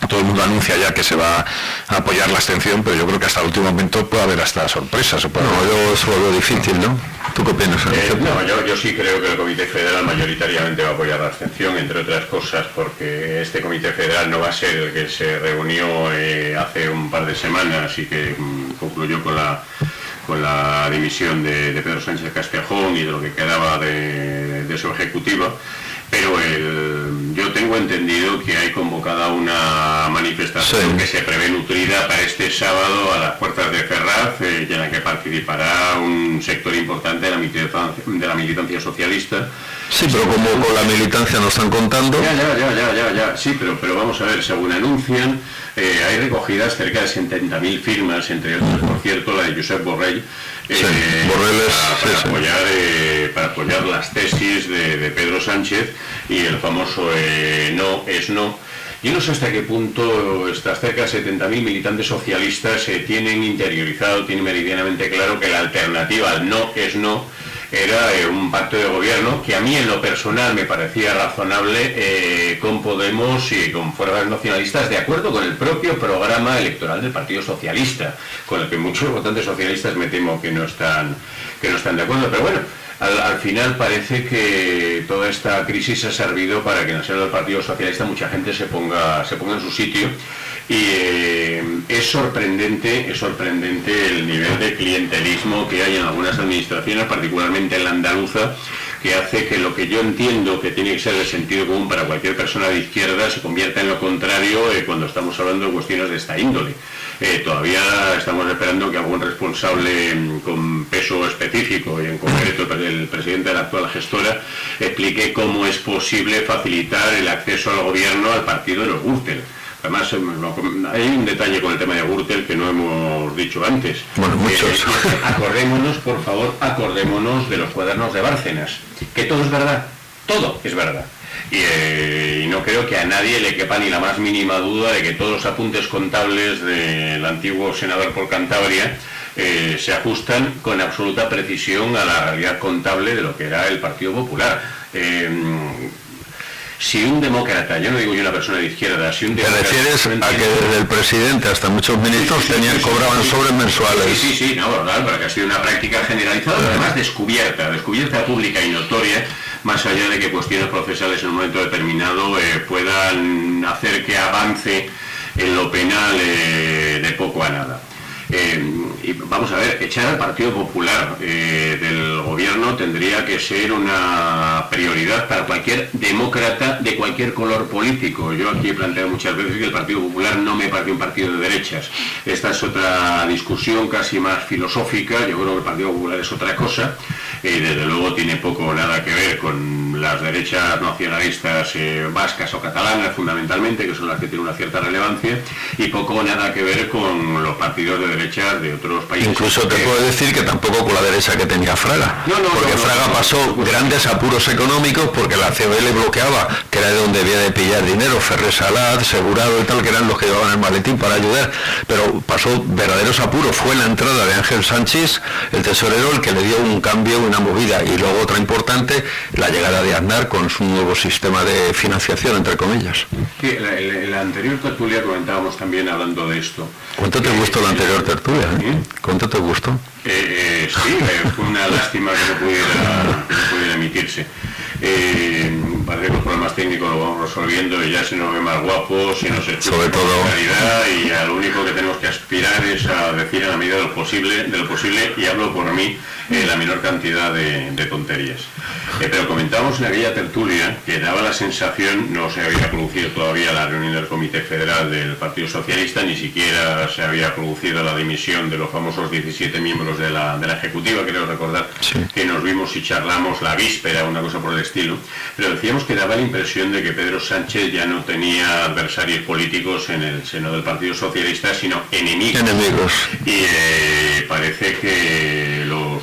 todo el mundo anuncia ya que se va a apoyar la abstención, pero yo creo que hasta el último momento puede haber hasta sorpresas. Yo eso lo veo difícil, ¿no? ¿Tú qué opinas? Yo sí creo que el Comité Federal mayoritariamente va a apoyar la abstención, entre otras cosas porque este Comité Federal no va a ser el que se reunió hace un par de semanas y que concluyó con la dimisión de Pedro Sánchez Castejón y de lo que quedaba de su ejecutiva. Pero yo tengo entendido que hay convocada una manifestación que se prevé nutrida para este sábado a las puertas de Ferraz, en la que participará un sector importante de la militancia socialista. Sí, pero como con la militancia nos están contando... Ya, sí, pero vamos a ver, según anuncian, hay recogidas cerca de 70.000 firmas, entre otras, por cierto, la de Josep Borrell, para apoyar las tesis de Pedro Sánchez y el famoso no es no. Yo no sé hasta qué punto estas cerca de 70.000 militantes socialistas tienen interiorizado, tienen meridianamente claro que la alternativa al no es no era un pacto de gobierno que a mí en lo personal me parecía razonable con Podemos y con fuerzas nacionalistas, de acuerdo con el propio programa electoral del Partido Socialista, con el que muchos votantes socialistas me temo que no están de acuerdo. Pero bueno, al final parece que toda esta crisis ha servido para que en el seno del Partido Socialista mucha gente se ponga en su sitio. Y es sorprendente el nivel de clientelismo que hay en algunas administraciones, particularmente en la andaluza, que hace que lo que yo entiendo que tiene que ser de sentido común para cualquier persona de izquierda se convierta en lo contrario cuando estamos hablando de cuestiones de esta índole. Todavía estamos esperando que algún responsable con peso específico, y en concreto el presidente de la actual gestora, explique cómo es posible facilitar el acceso al gobierno al partido de los Gürtel. Además, hay un detalle con el tema de Gürtel que no hemos dicho antes. Bueno, muchos. Acordémonos, por favor, de los cuadernos de Bárcenas, que todo es verdad, todo es verdad. Y no creo que a nadie le quepa ni la más mínima duda de que todos los apuntes contables del antiguo senador por Cantabria se ajustan con absoluta precisión a la realidad contable de lo que era el Partido Popular. Si un demócrata, yo no digo yo una persona de izquierda, si un demócrata... ¿Te refieres a que desde el presidente hasta muchos ministros cobraban sobres mensuales? Sí, no, ¿verdad? Porque ha sido una práctica generalizada, pero además descubierta pública y notoria, más allá de que cuestiones procesales en un momento determinado puedan hacer que avance en lo penal de poco a nada. Y vamos a ver, echar al Partido Popular del gobierno tendría que ser una prioridad para cualquier demócrata de cualquier color político. Yo aquí he planteado muchas veces que el Partido Popular no me parece un partido de derechas. Esta es otra discusión casi más filosófica. Yo creo que el Partido Popular es otra cosa. Desde luego tiene poco o nada que ver con las derechas nacionalistas vascas o catalanas fundamentalmente, que son las que tienen una cierta relevancia, y poco o nada que ver con los partidos de derechas de otros países. Incluso te puedo decir que tampoco con la derecha que tenía Fraga, porque Fraga pasó grandes apuros económicos porque la CBL bloqueaba, que era de donde había de pillar dinero, Ferrer Salat, Segurado y tal, que eran los que llevaban el maletín para ayudar, pero pasó verdaderos apuros. Fue la entrada de Ángel Sánchez, el tesorero, el que le dio un cambio, una movida, y luego otra importante, la llegada de Aznar con su nuevo sistema de financiación, entre comillas. Sí, la anterior tertulia comentábamos también hablando de esto. ¿Cuánto te gustó la anterior tertulia? ¿Cuánto te gustó? Sí, fue una lástima que no pudiera emitirse. Parece que los problemas técnicos lo vamos resolviendo y ya se nos ve más guapos, se nos escucha sobre todo con claridad, y a lo único que tenemos que aspirar es a decir, a la medida de lo posible, y hablo por mí, la menor cantidad de tonterías. Pero comentábamos en aquella tertulia que daba la sensación, no se había producido todavía la reunión del Comité Federal del Partido Socialista, ni siquiera se había producido la dimisión de los famosos 17 miembros de la Ejecutiva, creo recordar, sí, que nos vimos y charlamos la víspera, una cosa por el estilo, pero decíamos que daba la impresión de que Pedro Sánchez ya no tenía adversarios políticos en el seno del Partido Socialista, sino enemigos. Y parece que los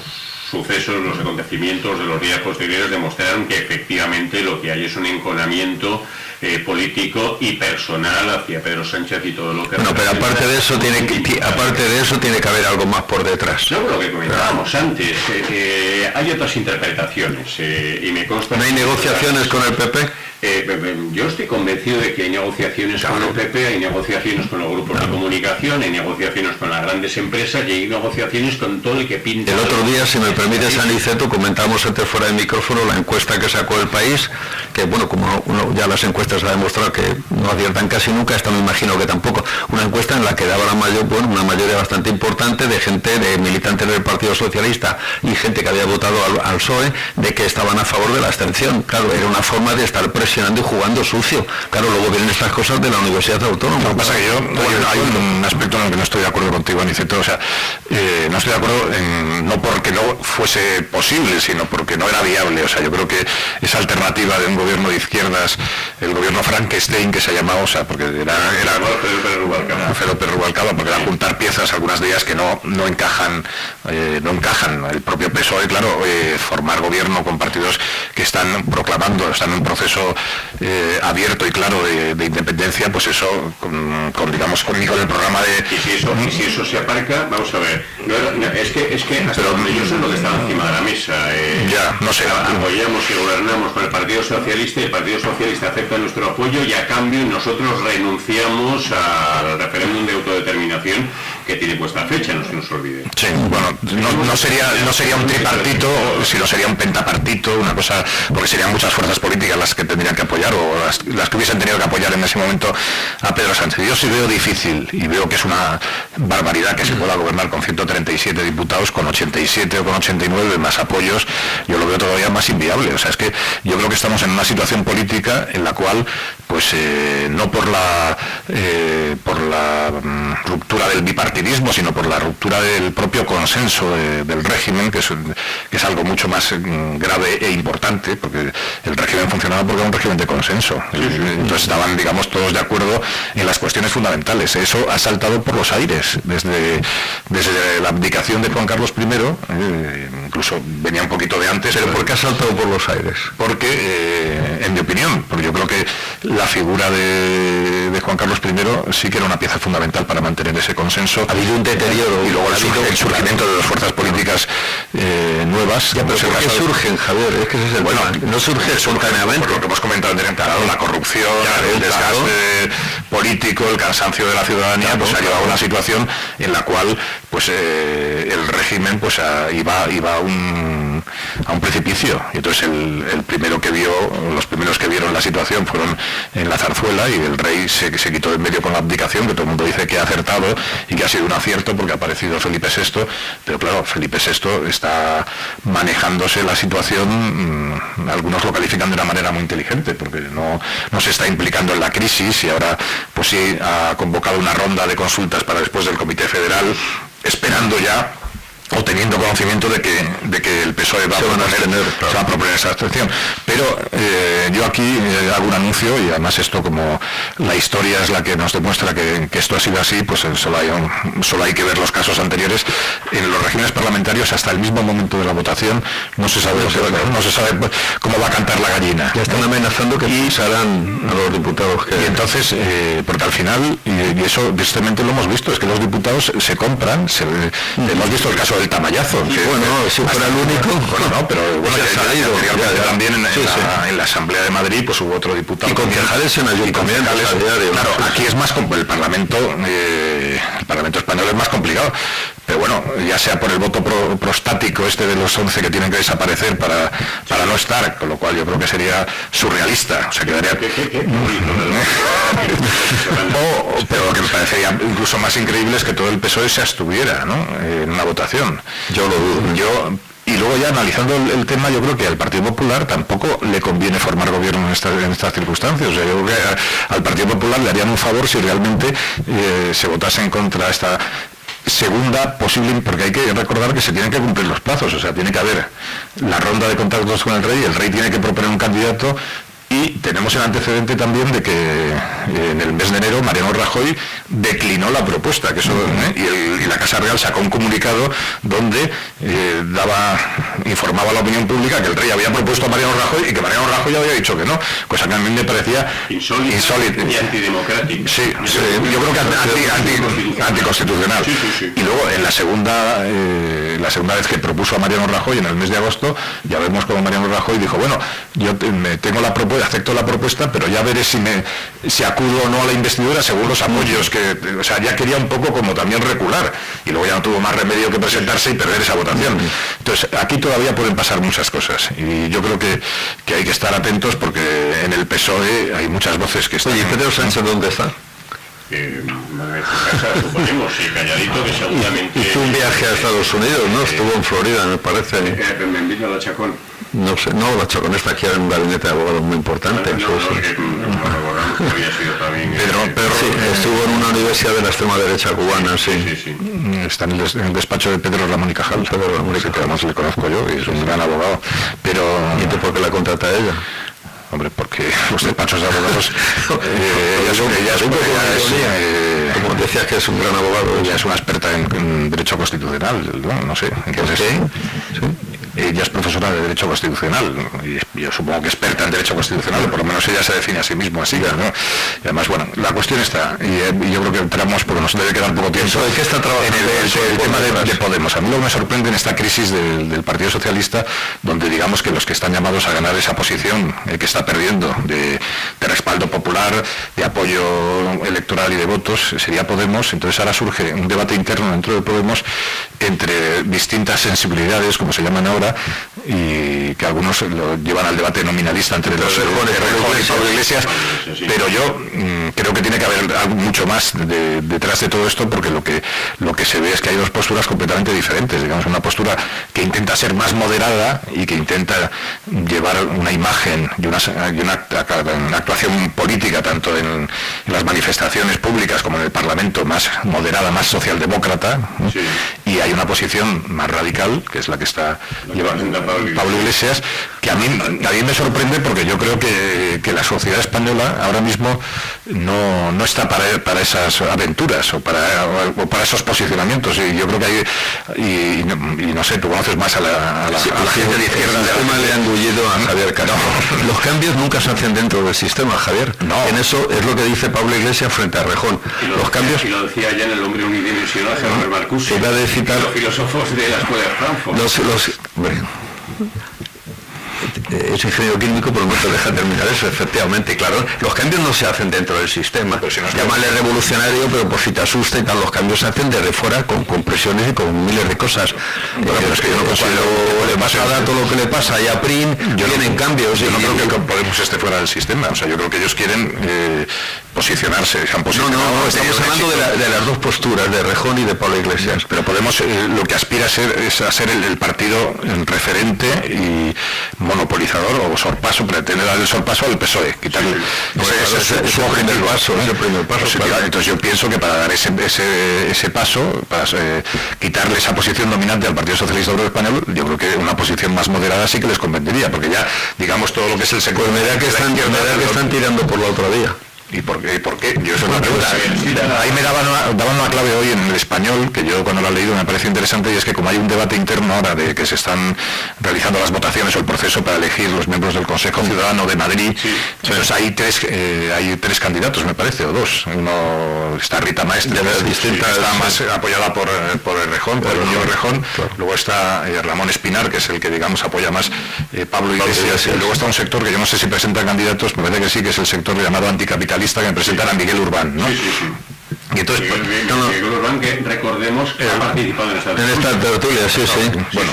sucesos, los acontecimientos de los días posteriores demostraron que efectivamente lo que hay es un enconamiento político y personal hacia Pedro Sánchez y todo lo que... Bueno, pero aparte de eso tiene que haber algo más por detrás. No, lo que comentábamos antes, hay otras interpretaciones y me consta... ¿No hay negociaciones con el PP? Yo estoy convencido de que hay negociaciones con el PP, hay negociaciones con los grupos de comunicación, hay negociaciones con las grandes empresas y hay negociaciones con todo el que pinta... El otro día, si me permites, Aniceto, comentamos antes fuera de micrófono la encuesta que sacó El País, que bueno, como ya las encuestas ha demostrado que no aciertan casi nunca, esta me imagino que tampoco, una encuesta en la que daba una mayoría bastante importante de gente, de militantes del Partido Socialista y gente que había votado al PSOE, de que estaban a favor de la abstención. Claro, era una forma de estar presionando y jugando sucio. Claro, luego vienen estas cosas de la Universidad Autónoma. Lo que pasa es que hay un aspecto en el que no estoy de acuerdo contigo, Aniceto, o sea, no estoy de acuerdo no porque no fuese posible, sino porque no era viable. O sea, yo creo que esa alternativa de un gobierno de izquierdas, el gobierno Frankenstein que se ha llamado, o sea, porque era Felo Pérez Rubalcaba, porque era juntar piezas algunas de ellas que no encajan. El propio PSOE, claro, formar gobierno con partidos que están en un proceso abierto y claro de independencia, pues eso con el programa de... Y si eso se aparca, vamos a ver, es que hasta donde yo sé lo que está encima de la mesa, ya, no sé, apoyamos y gobernamos con el Partido Socialista y el Partido Socialista acepta nuestro apoyo y a cambio nosotros renunciamos al referéndum de autodeterminación que tiene puesta fecha, no se nos olvide. Sí, bueno, no sería un tripartito, sino sería un pentapartito, una cosa, porque serían muchas fuerzas políticas las que tendrían que apoyar o las que hubiesen tenido que apoyar en ese momento a Pedro Sánchez. Yo sí veo difícil y veo que es una barbaridad que se pueda gobernar con 137 diputados, con 87 o con 89 más apoyos. Yo lo veo todavía más inviable. O sea, es que yo creo que estamos en una situación política en la cual, pues no por la ruptura del bipartidismo, sino por la ruptura del propio consenso del régimen, que es algo mucho más grave e importante adelante, porque el régimen funcionaba porque era un régimen de consenso. Entonces estaban, digamos, todos de acuerdo en las cuestiones fundamentales. Eso ha saltado por los aires desde la abdicación de Juan Carlos I, incluso venía un poquito de antes. ¿Pero por qué ha saltado por los aires? Porque, en mi opinión, porque yo creo que la figura de Juan Carlos I sí que era una pieza fundamental para mantener ese consenso. Ha habido un deterioro. Y luego el surgimiento de las fuerzas políticas nuevas. Ya, pero ¿por qué surgen, Javier? Es que ese es el bueno, tema. No surge espontáneamente. Por lo que hemos comentado anteriormente, la corrupción, el desgaste político, el cansancio de la ciudadanía, pues ha llevado a una situación en la cual pues el régimen pues iba a un precipicio. Y entonces los primeros que vieron la situación fueron en la Zarzuela, y el rey se quitó de en medio con la abdicación, que todo el mundo dice que ha acertado y que ha sido un acierto porque ha aparecido Felipe VI, pero claro, Felipe VI está manejándose la situación, algunos lo califican de una manera muy inteligente, porque no se está implicando en la crisis, y ahora pues sí ha convocado una ronda de consultas para después del Comité Federal, esperando ya o teniendo conocimiento de que el PSOE va a proponer esa abstención. Pero yo aquí hago un anuncio, y además esto, como la historia es la que nos demuestra que esto ha sido así, pues solo hay que ver los casos anteriores. En los regímenes parlamentarios, hasta el mismo momento de la votación, no se sabe cómo va a cantar la gallina. Ya están amenazando que expulsarán a los diputados. Y entonces, porque al final, y eso tristemente lo hemos visto, es que los diputados se compran, hemos visto el caso del Tamayazo. Que, bueno, si fuera el único. Bueno, no, pero bueno, ya también en la Asamblea de Madrid pues hubo otro diputado. Y concejales en ayuntamientos. Claro, aquí es más el Parlamento español es más complicado. Pero bueno, ya sea por el voto prostático de los 11 que tienen que desaparecer para no estar, con lo cual yo creo que sería surrealista. O sea, quedaría... pero lo que me parecería incluso más increíble es que todo el PSOE se abstuviera, ¿no?, en una votación. Yo lo dudo. Y luego, ya analizando el tema, yo creo que al Partido Popular tampoco le conviene formar gobierno en estas circunstancias. O sea, yo creo que al Partido Popular le harían un favor si realmente se votase en contra esta segunda posible, porque hay que recordar que se tienen que cumplir los plazos. O sea, tiene que haber la ronda de contactos con el rey tiene que proponer un candidato. Y tenemos el antecedente también de que en el mes de enero Mariano Rajoy declinó la propuesta, que eso, y la Casa Real sacó un comunicado donde informaba a la opinión pública que el rey había propuesto a Mariano Rajoy y que Mariano Rajoy había dicho que no, cosa que a mí me parecía insólita y antidemocrática. Sí, yo creo que anticonstitucional. Sí. Y luego en la segunda vez que propuso a Mariano Rajoy, en el mes de agosto, ya vemos como Mariano Rajoy dijo, bueno, yo tengo la propuesta, acepto la propuesta, pero ya veré si acudo o no a la investidura según los apoyos o sea, ya quería un poco como también recular, y luego ya no tuvo más remedio que presentarse y perder esa votación. Entonces, aquí todavía pueden pasar muchas cosas, y yo creo que hay que estar atentos, porque en el PSOE hay muchas voces que están... Oye, Pedro Sánchez, ¿dónde está? En su casa, suponemos, y calladito, que seguramente... Hizo un viaje a Estados Unidos, ¿no? Estuvo en Florida, me parece. En Villa la Chacón. No sé, la Chacón está aquí en un gabinete de abogados muy importante. Pedro, estuvo en una universidad de la extrema derecha cubana, sí. Está en el despacho de Pedro Ramón y Cajal. Pedro Ramón y Cajal, que además le conozco yo, y es un gran abogado. Pero... ¿Y tú por qué la contrata a ella? Hombre, porque los despachos de abogados... como decías que es un gran abogado. Ella es una experta en derecho constitucional, no sé. Entonces, ¿sí? Ella es profesora de Derecho Constitucional, y yo supongo que experta en Derecho Constitucional, o por lo menos ella se define a sí mismo así, ¿no? Y además, bueno, la cuestión está, y yo creo que entramos, porque nos debe quedar poco tiempo, ¿de qué está trabajando en el tema de Podemos. A mí lo que me sorprende en esta crisis del Partido Socialista, donde digamos que los que están llamados a ganar esa posición, que está perdiendo de respaldo popular, de apoyo electoral y de votos, sería Podemos. Entonces ahora surge un debate interno dentro de Podemos entre distintas sensibilidades, como se llaman ahora, y que algunos lo llevan al debate nominalista entre los Errejón y Pablo Iglesias, pero yo creo que tiene que haber algo mucho más detrás de todo esto, porque lo que se ve es que hay dos posturas completamente diferentes. Digamos, una postura que intenta ser más moderada y que intenta llevar una imagen y una actuación política, tanto en las manifestaciones públicas como en el Parlamento, más moderada, más socialdemócrata, ¿no? Sí. Y hay una posición más radical, que es la que está llevando Pablo Iglesias, que a mí me sorprende porque yo creo que la sociedad española ahora mismo no está para esas aventuras o para esos posicionamientos, y yo creo que hay, y no sé, tú conoces más a la gente de izquierda. El sistema le han engullido a Javier Castro. No. Los cambios nunca se hacen dentro del sistema, Javier. No. En eso es lo que dice Pablo Iglesias frente a Rejón. Los cambios, y lo decía ya en El hombre unidimensional, Germán Marcuse, iba a citar los filósofos de la escuela de Frankfurt. Es ingeniero químico, pero no te deja terminar eso, efectivamente, claro. Los cambios no se hacen dentro del sistema. Llámale revolucionario, pero por si te asusta y tal, los cambios se hacen desde fuera, con presiones y con miles de cosas. Pero es que yo no considero le pasa a Dato lo que le pasa y a Prim, vienen cambios. Yo no creo que Podemos esté fuera del sistema, o sea, yo creo que ellos quieren posicionarse, se han posicionado. No, estamos hablando de las dos posturas, de Rejón y de Pablo Iglesias. Pero Podemos lo que aspira es a ser el partido referente y monopolizador o sorpaso, pretende dar el sorpaso al PSOE, quitarle su objetivo. El primer paso. Claro. Entonces yo pienso que para dar ese paso, para quitarle esa posición dominante al Partido Socialista Obrero Español, yo creo que una posición más moderada sí que les convendría, porque ya, digamos, todo lo que es el sector... Pues me da que están tirando por la otra vía. ¿Y por qué? Yo eso es una pregunta. Ahí me daban una clave hoy en El Español, que yo cuando lo he leído me parece interesante, y es que como hay un debate interno ahora de que se están realizando las votaciones o el proceso para elegir los miembros del Consejo Ciudadano de Madrid, entonces hay tres candidatos, me parece, o dos. Uno está Rita Maestre, está más apoyada por el Rejón, por el niño Rejón. Claro. Luego está Ramón Espinar, que es el que, digamos, apoya más Pablo Iglesias. Y luego está un sector que yo no sé si presenta candidatos, me parece que sí, que es el sector llamado anticapitalista, que me presentan a Miguel Urbán, ¿no? Sí. Y entonces, Miguel Urbán, que recordemos que ha participado en esta tertulia, sí. Bueno,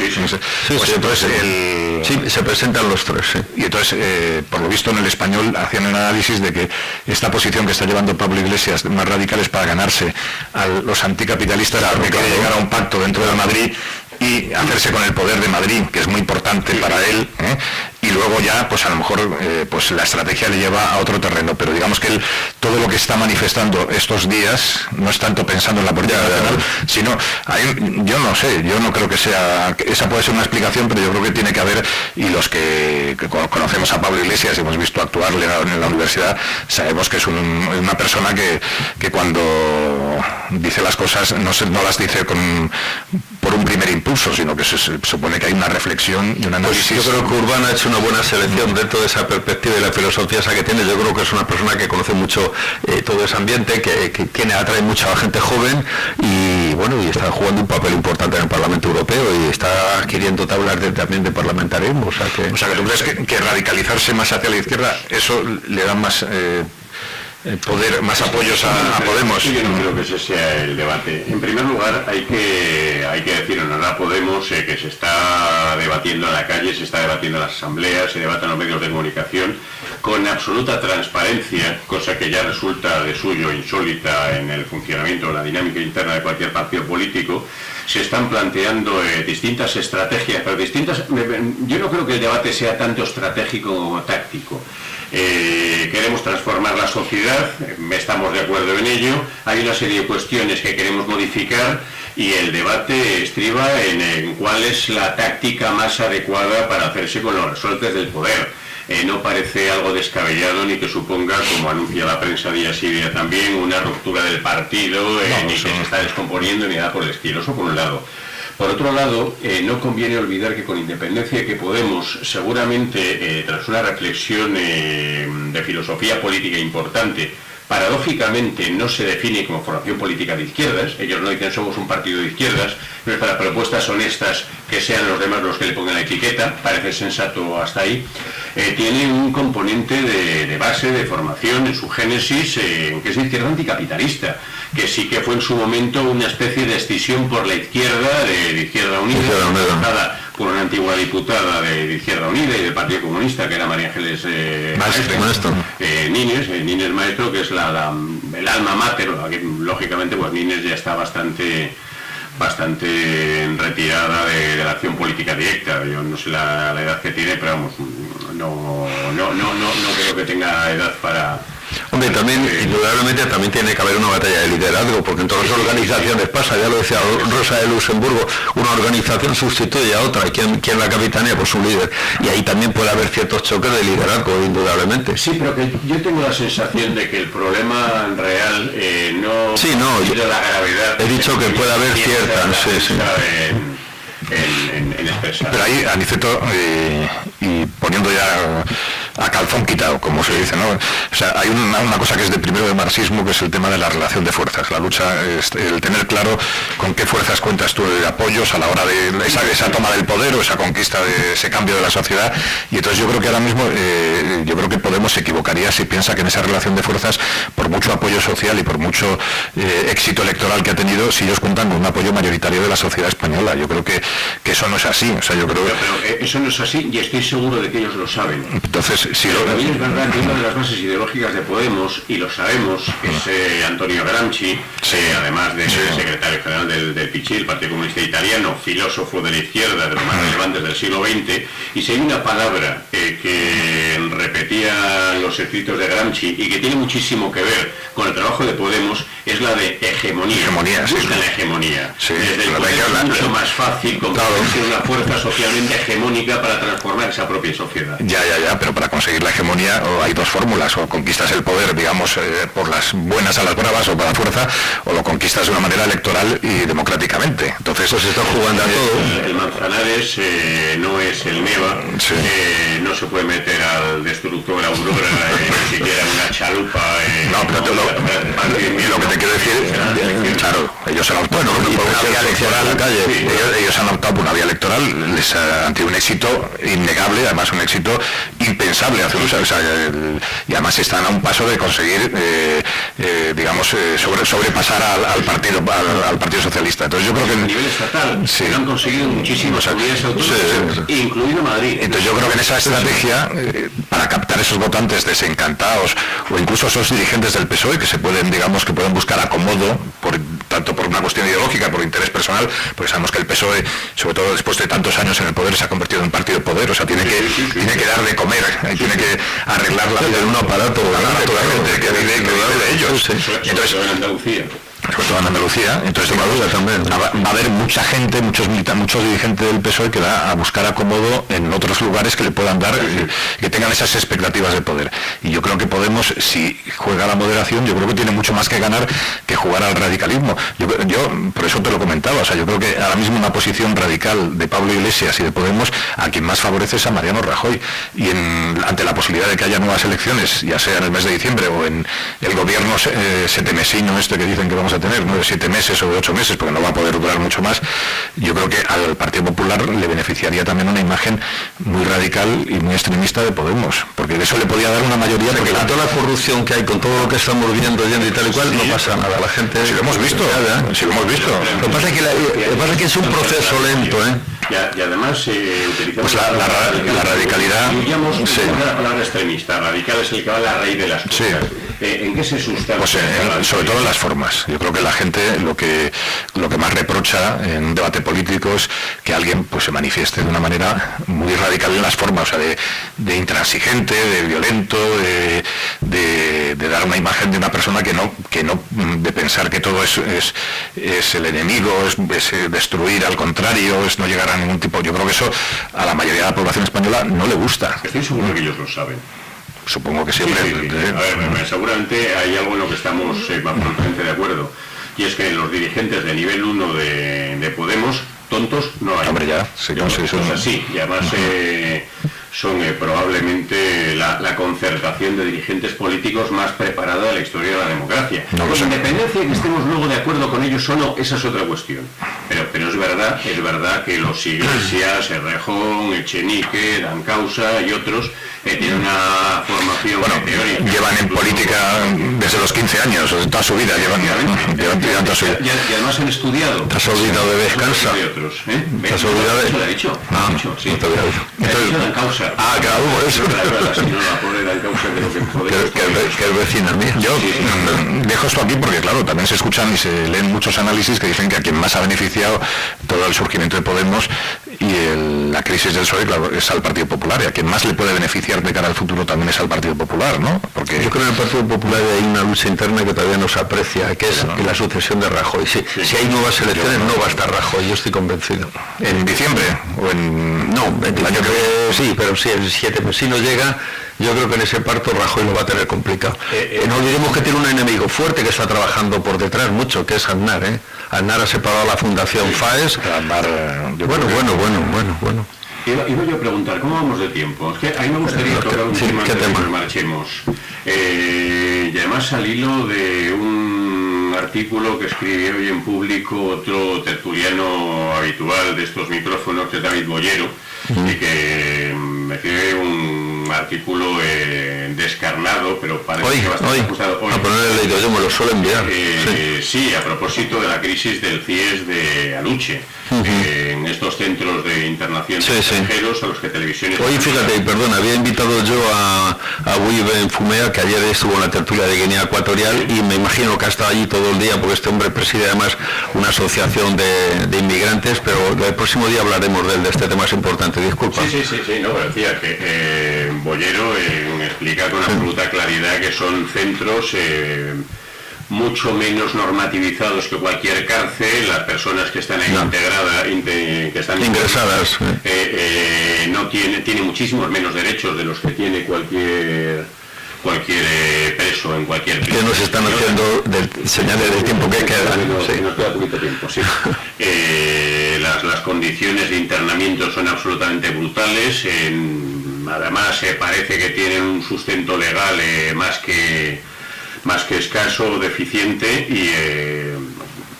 entonces se presentan los tres, sí. Y entonces, por lo visto en El Español hacían un análisis de que esta posición que está llevando Pablo Iglesias más radical es para ganarse a los anticapitalistas, porque quiere llegar a un pacto dentro de Madrid y hacerse con el poder de Madrid, que es muy importante para él, y luego ya, pues a lo mejor pues la estrategia le lleva a otro terreno, pero digamos que él, todo lo que está manifestando estos días, no es tanto pensando en la política nacional, sino, yo no sé, yo no creo que esa puede ser una explicación, pero yo creo que tiene que haber, y los que conocemos a Pablo Iglesias y hemos visto actuarle en la universidad, sabemos que es una persona que cuando dice las cosas no las dice por un primer impulso, sino que se supone que hay una reflexión y un análisis. Pues yo creo que Urbán ha hecho una buena selección dentro de esa perspectiva y la filosofía esa que tiene. Yo creo que es una persona que conoce mucho todo ese ambiente, que atrae mucha gente joven y bueno, y está jugando un papel importante en el Parlamento Europeo y está adquiriendo tablas también de parlamentarismo. O sea que tú crees que radicalizarse más hacia la izquierda, eso le da más poder, más apoyos a Podemos. Yo no creo que ese sea el debate. En primer lugar, hay que decir en honor a Podemos que se está debatiendo en la calle, se está debatiendo en las asambleas, se debate en los medios de comunicación con absoluta transparencia, cosa que ya resulta de suyo insólita en el funcionamiento, la dinámica interna de cualquier partido político. Se están planteando distintas estrategias, pero yo no creo que el debate sea tanto estratégico como táctico. Queremos transformar la sociedad, estamos de acuerdo en ello, hay una serie de cuestiones que queremos modificar y el debate estriba en cuál es la táctica más adecuada para hacerse con los resortes del poder. No parece algo descabellado ni que suponga, como anuncia la prensa día sí día también, una ruptura del partido, ni que se está descomponiendo ni nada por el estilo. Eso por un lado. Por otro lado, no conviene olvidar que con independencia de que Podemos, seguramente tras una reflexión de filosofía política importante, paradójicamente no se define como formación política de izquierdas. Ellos no dicen somos un partido de izquierdas, pero para propuestas honestas que sean los demás los que le pongan la etiqueta, parece sensato hasta ahí. Tiene un componente de base, de formación en su génesis, que es de izquierda anticapitalista, que sí que fue en su momento una especie de escisión por la izquierda, de Izquierda Unida, por una antigua diputada de Izquierda Unida y del Partido Comunista, que era María Ángeles Maestro. Nines Maestro, que es el alma mater. Aquí, lógicamente, pues Nines ya está bastante retirada de la acción política directa. Yo no sé la edad que tiene, pero vamos, no creo que tenga edad Hombre, también, indudablemente, también tiene que haber una batalla de liderazgo, porque en todas las organizaciones pasa, ya lo decía Rosa de Luxemburgo, una organización sustituye a otra, y ¿quién la capitanea? Pues un líder, y ahí también puede haber ciertos choques de liderazgo, indudablemente. Sí, pero que yo tengo la sensación de que el problema real no tiene la gravedad. He dicho que puede haber ciertas, en expresar. Pero ahí, Aniceto, y poniendo ya a calzón quitado, como se dice, ¿no? O sea, hay una cosa que es de primero de marxismo, que es el tema de la relación de fuerzas, la lucha, el tener claro con qué fuerzas cuentas tú de apoyos a la hora de esa toma del poder o esa conquista de ese cambio de la sociedad. Y entonces yo creo que ahora mismo, yo creo que Podemos se equivocaría si piensa que en esa relación de fuerzas, por mucho apoyo social y por mucho éxito electoral que ha tenido, si ellos cuentan con un apoyo mayoritario de la sociedad española. Yo creo que eso no es así. O sea, yo creo pero eso no es así, y estoy seguro de que ellos lo saben. Entonces, si también es verdad que una de las bases ideológicas de Podemos, y lo sabemos, es Antonio Gramsci, además de secretario general del PCI, el Partido Comunista Italiano, filósofo de la izquierda, de los más relevantes del siglo XX, y si hay una palabra que repetía los escritos de Gramsci y que tiene muchísimo que ver con el trabajo de Podemos, es la de hegemonía. Buscan la hegemonía. Desde el poder es mucho más fácil convertirse en una fuerza socialmente hegemónica para transformar esa propia sociedad. Ya, pero para conseguir la hegemonía hay dos fórmulas: o conquistas el poder, digamos, por las buenas a las bravas o por la fuerza, o lo conquistas de una manera electoral y democráticamente. Entonces se está jugando a todo. El Manzanares no es el Neva, no se puede meter al destructor Aurora, ni siquiera una chalupa. Lo que te quiero decir, claro, ellos han optado por una vía electoral, ellos han optado por una vía electoral, ante un éxito innegable, además un éxito impensable hace unos años, y además están a un paso de conseguir, digamos, sobrepasar al Partido Socialista. Entonces yo creo que a nivel estatal han conseguido muchísimas comunidades autónomas, incluido Madrid. Entonces yo creo que en esa estrategia, para captar esos votantes desencantados, o incluso esos dirigentes del PSOE que se pueden, digamos, que pueden buscar acomodo, tanto por una cuestión ideológica, por interés personal, porque sabemos que el PSOE, sobre todo después de tantos años en el poder, se ha convertido en un partido de poder, o sea, tiene que dar de comer, tiene que arreglar la vida de un aparato que vive de ellos. Entonces, en Andalucía. Sobre todo en Andalucía, entonces también. Va a haber mucha gente, muchos dirigentes del PSOE que va a buscar acomodo en otros lugares que le puedan dar, que tengan esas expectativas de poder. Y yo creo que Podemos, si juega a la moderación, yo creo que tiene mucho más que ganar que jugar al radicalismo. Yo por eso te lo comentaba, o sea, yo creo que ahora mismo una posición radical de Pablo Iglesias y de Podemos, a quien más favorece es a Mariano Rajoy. Y ante la posibilidad de que haya nuevas elecciones, ya sea en el mes de diciembre o en el gobierno setemesino que dicen que vamos a tener, ¿no? De 7 meses o de 8 meses, porque no va a poder durar mucho más, yo creo que al Partido Popular le beneficiaría también una imagen muy radical y muy extremista de Podemos, porque de eso le podía dar una mayoría, porque con toda la corrupción que hay, con todo lo que estamos viendo y tal y cual, no pasa nada, la gente... Si lo hemos visto, Lo que pasa es que es un proceso lento, Y además utilizamos pues la radicalidad, la palabra extremista. Radical es el que va a la raíz de las cosas. ¿En qué se sustancia? Pues sobre todo en las formas. Yo creo que la gente lo que más reprocha en un debate político es que alguien pues se manifieste de una manera muy radical en las formas, o sea, de intransigente, de violento, de dar una imagen de una persona que no de pensar que todo es el enemigo, es destruir, al contrario, es no llegar a ningún tipo. Yo creo que eso a la mayoría de la población española no le gusta. Estoy seguro que ellos lo saben. Supongo que siempre. A ver, seguramente hay algo en lo que estamos absolutamente de acuerdo, y es que los dirigentes de nivel 1 de Podemos, tontos no hay. Hombre, ya, sí, y además son probablemente la concertación de dirigentes políticos más preparada de la historia de la democracia. Con independencia de que estemos luego de acuerdo con ellos o no, esa es otra cuestión. Pero es verdad que los Iglesias, Errejón, Echenique, Dancausa y otros tienen una formación teórica. Llevan en política desde los 15 años, toda su vida llevan toda su vida. Y además han estudiado. ¿Te has olvidado de Descansa? ¿Te has olvidado de eso? Lo ha dicho. Sí. No te había dicho. Entonces, Dancausa. Claro, por eso. La pobre Dancausa de lo que podemos. Que es vecina mía. Yo dejo esto aquí porque, claro, también se escuchan y se leen muchos análisis que dicen que a quien más ha beneficiado todo el surgimiento de Podemos y la crisis del PSOE, claro, es al Partido Popular, y a quien más le puede beneficiar de cara al futuro también es al Partido Popular, ¿no? Porque yo creo que en el Partido Popular hay una lucha interna que todavía no se aprecia, que es la sucesión de Rajoy. Si hay nuevas elecciones, no va a estar Rajoy, yo estoy convencido. ¿En diciembre? ¿O en...? No, el año que viene sí, pero sí, el 7, pues si no llega, yo creo que en ese parto Rajoy lo va a tener complicado. No olvidemos que tiene un enemigo fuerte que está trabajando por detrás mucho, que es Aznar, ¿eh? Aznar ha separado a la Fundación FAES. Bueno. Iba yo a preguntar, ¿cómo vamos de tiempo? Es que a mí me gustaría tocar un tema antes de que nos marchemos. Y además al hilo de un artículo que escribe hoy en Público otro tertuliano habitual de estos micrófonos, que es David Bollero, y que me escribe un artículo descarnado, pero parece que bastante ajustado. A ponerle el leído, yo me lo suelo enviar. Sí, a propósito de la crisis del CIES de Aluche, en estos centros de internación de extranjeros a los que televisiones... Oye, fíjate, perdón, había invitado yo a Wiben Fumea, que ayer estuvo en la tertulia de Guinea Ecuatorial, y me imagino que ha estado allí todo el día, porque este hombre preside además una asociación de inmigrantes, pero el próximo día hablaremos de este tema, es importante, disculpa. Sí, no, pero decía que Bollero explica con absoluta claridad que son centros mucho menos normativizados que cualquier cárcel. Las personas que están ahí que están ingresadas no tienen muchísimos menos derechos de los que tiene cualquier preso en cualquier que nos están haciendo señales del tiempo que queda. Nos queda poquito tiempo, sí. Las condiciones de internamiento son absolutamente brutales. Además parece que tienen un sustento legal más que escaso o deficiente, y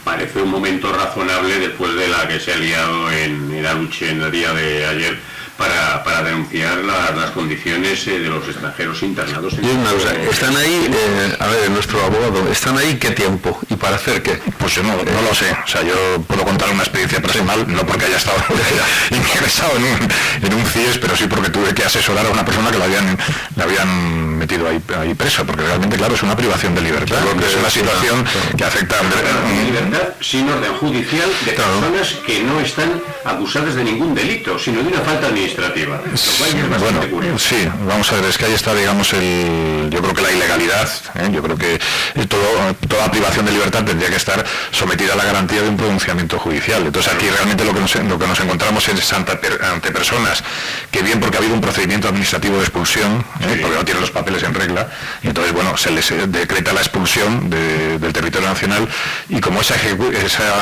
parece un momento razonable después de la que se ha liado en Aluche en el día de ayer para denunciar las condiciones de los extranjeros internados. Están ahí, a ver, nuestro abogado, ¿están ahí qué tiempo? ¿Y para hacer qué? Pues yo no lo sé, o sea, yo puedo contar una experiencia personal, no porque haya estado ingresado en un CIES, pero sí porque tuve que asesorar a una persona que la habían metido ahí preso, porque realmente, claro, es una privación de libertad, es una situación que afecta a libertad sin orden judicial de personas que no están acusadas de ningún delito, sino de una falta administrativa. Bueno, sí, vamos a ver, es que ahí está, digamos, yo creo que la ilegalidad, yo creo que toda privación de libertad tendría que estar sometida a la garantía de un pronunciamiento judicial. Entonces aquí realmente lo que nos encontramos es ante personas que, bien porque ha habido un procedimiento administrativo de expulsión, porque no tienen los papeles en regla, y entonces, bueno, se les decreta la expulsión del territorio nacional, y como esa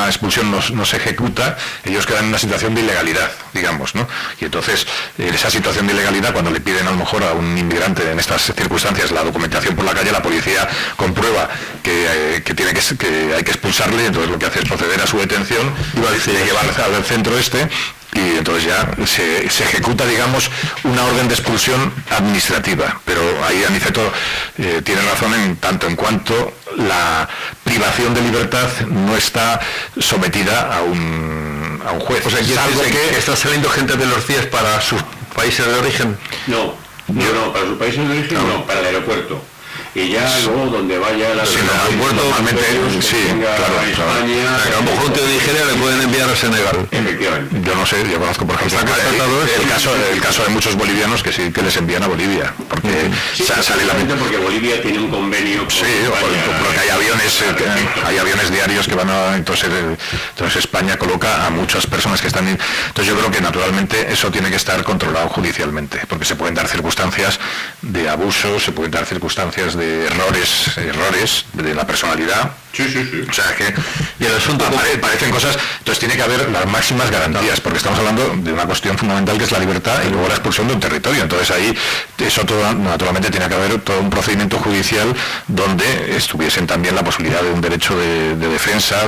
expulsión no se ejecuta, ellos quedan en una situación de ilegalidad, digamos, ¿no? Y entonces esa situación de ilegalidad, cuando le piden a lo mejor a un inmigrante en estas circunstancias la documentación por la calle, la policía comprueba que hay que expulsarle, entonces lo que hace es proceder a su detención y llevarle al centro y entonces ya se ejecuta, digamos, una orden de expulsión administrativa. Pero ahí Aniceto tiene razón en tanto en cuanto la privación de libertad no está sometida a un juez. O sea, que está saliendo gente de los CIES para sus países de origen. No, para sus países de origen no, para el aeropuerto. Y ya luego donde vaya el aeropuerto, normalmente claro. España, a lo mejor un tío de Nigeria le pueden enviar a Senegal. Efectivamente. Yo no sé, yo conozco por ejemplo el caso de muchos bolivianos que sí que les envían a Bolivia, porque sale porque Bolivia tiene un convenio con porque hay aviones diarios que van a entonces España coloca a muchas personas que están entonces yo creo que naturalmente eso tiene que estar controlado judicialmente, porque se pueden dar circunstancias de abuso, se pueden dar circunstancias de errores de la personalidad. Sí. O sea que y el asunto parecen cosas, entonces tiene que haber las máximas garantías, porque estamos hablando de una cuestión fundamental que es la libertad y luego la expulsión de un territorio. Entonces ahí eso todo, naturalmente tiene que haber todo un procedimiento judicial donde estuviesen también la posibilidad de un derecho de defensa,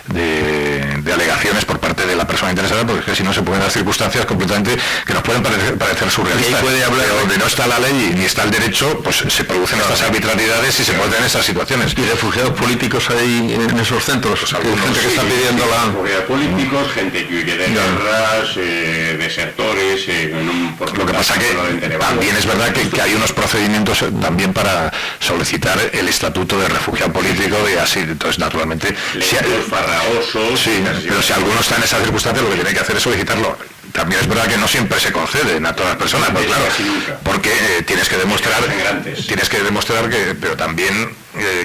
de alegaciones por parte de la persona interesada, porque es que si no se pueden dar circunstancias completamente que nos pueden parecer surrealistas. Pero donde no está la ley ni está el derecho, pues se producen estas arbitrariedades y se producen esas situaciones. Y refugiados políticos hay en esos centros, pues gente que está pidiendo políticos, gente que huye de guerras, desertores, lo que pasa que también es verdad que hay unos procedimientos también para solicitar el estatuto de refugiado político y así, entonces naturalmente farragosos, pero si alguno está en esa circunstancia, lo que tiene que hacer es solicitarlo. también es verdad que no siempre se conceden a todas las personas, pues claro, porque tienes que demostrar que, pero también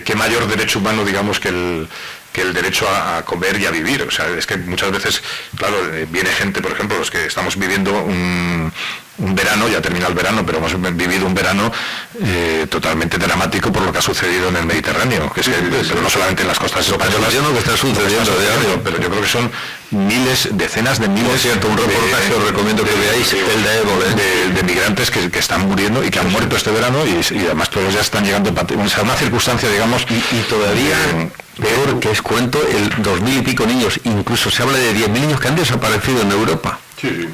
qué mayor derecho humano, digamos, que el derecho a comer y a vivir. O sea, es que muchas veces, claro, viene gente, por ejemplo, los que estamos viviendo un verano, ya termina el verano, pero hemos vivido un verano totalmente dramático por lo que ha sucedido en el Mediterráneo, que es que, pero no solamente en las costas españolas, que está sucediendo diario, pero yo creo que son miles, decenas de miles. Por cierto, un reportaje os recomiendo que veáis, el de Ébola, de migrantes que están muriendo y que han muerto este verano y además todos ya están llegando o sea, una circunstancia, digamos, y todavía peor, que es cuento, el 2000 y pico niños, incluso se habla de 10.000 niños que han desaparecido en Europa. Sí.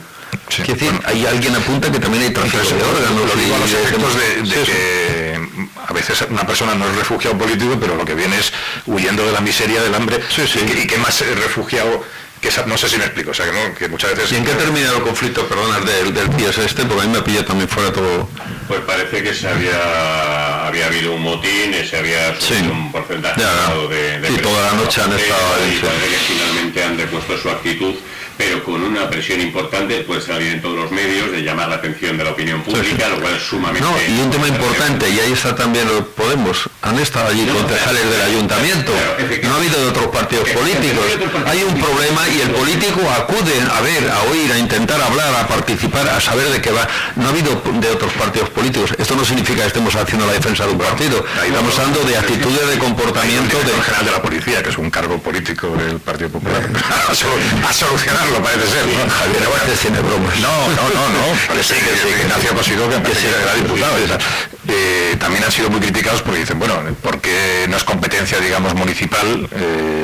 Es decir, hay alguien apunta que también hay tráfico de órganos. Lo digo a los efectos de que a veces una persona no es refugiado político, pero lo que viene es huyendo de la miseria, del hambre, y que más refugiado, que no sé si me explico, o sea, que muchas veces... ¿Y en qué ha terminado el conflicto, perdona, del PIES porque a mí me pilla también fuera todo? Pues parece que había habido un motín, se había subido un porcentaje de toda la noche han estado ahí. Y parece que finalmente han depuesto su actitud, pero con una presión importante, pues salir en todos los medios, de llamar la atención de la opinión pública, lo cual es sumamente... No, y un tema importante, y ahí está también los Podemos, han estado allí concejales del ayuntamiento, no ha habido de otros partidos políticos, hay un problema y el político acude a ver, a oír, a intentar hablar, a participar, a saber de qué va. No ha habido de otros partidos políticos. Esto no significa que estemos haciendo la defensa de un partido, estamos hablando de actitudes de comportamiento del general de la policía, que es un cargo político del Partido Popular, a solucionarlo parece ser, ¿no? Javier, tiene bromas. No, parece que Ignacio Cosidó, que era diputado. También han sido muy criticados porque dicen, bueno, porque no es competencia, digamos, municipal,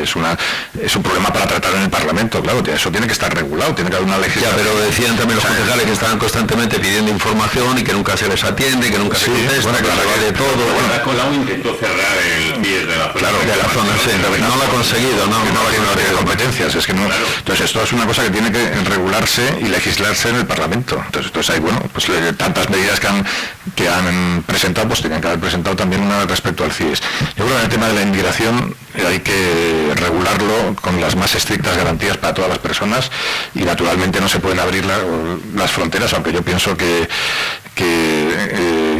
es un problema para tratar en el Parlamento, claro, eso tiene que estar regulado, tiene que haber una legislación. Ya, pero decían también los concejales que estaban constantemente pidiendo información y que nunca se les atiende, que nunca se contesta, que se va de todo. Bueno, Colau intentó cerrar el PIES de la zona. Claro, de la zona, sí, no lo ha conseguido, no tiene competencias, es que no. Claro. Entonces esto es una cosa que tiene que regularse y legislarse en el Parlamento. Entonces hay, bueno, pues tantas medidas que han presentado, pues tenían que haber presentado también una respecto al CIES. Yo creo que en el tema de la inmigración hay que regularlo con las más estrictas garantías para todas las personas y naturalmente no se pueden abrir las fronteras, aunque yo pienso que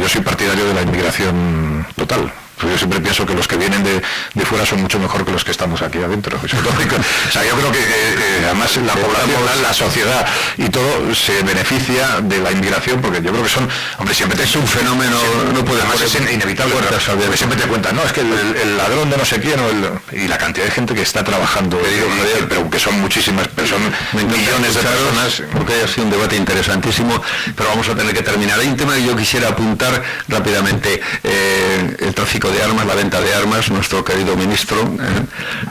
yo soy partidario de la inmigración total. Pues yo siempre pienso que los que vienen de fuera son mucho mejor que los que estamos aquí adentro. O sea, yo creo que además la población, la sociedad y todo se beneficia de la inmigración, porque yo creo que son, hombre, siempre es un fenómeno, no puede más, es inevitable, porque siempre te cuentan, no, es que el ladrón de no sé quién, y la cantidad de gente que está trabajando, pero que son muchísimas personas, millones de personas. Porque haya sido un debate interesantísimo, pero vamos a tener que terminar. Hay un tema que yo quisiera apuntar rápidamente, el tráfico de armas, la venta de armas. Nuestro querido ministro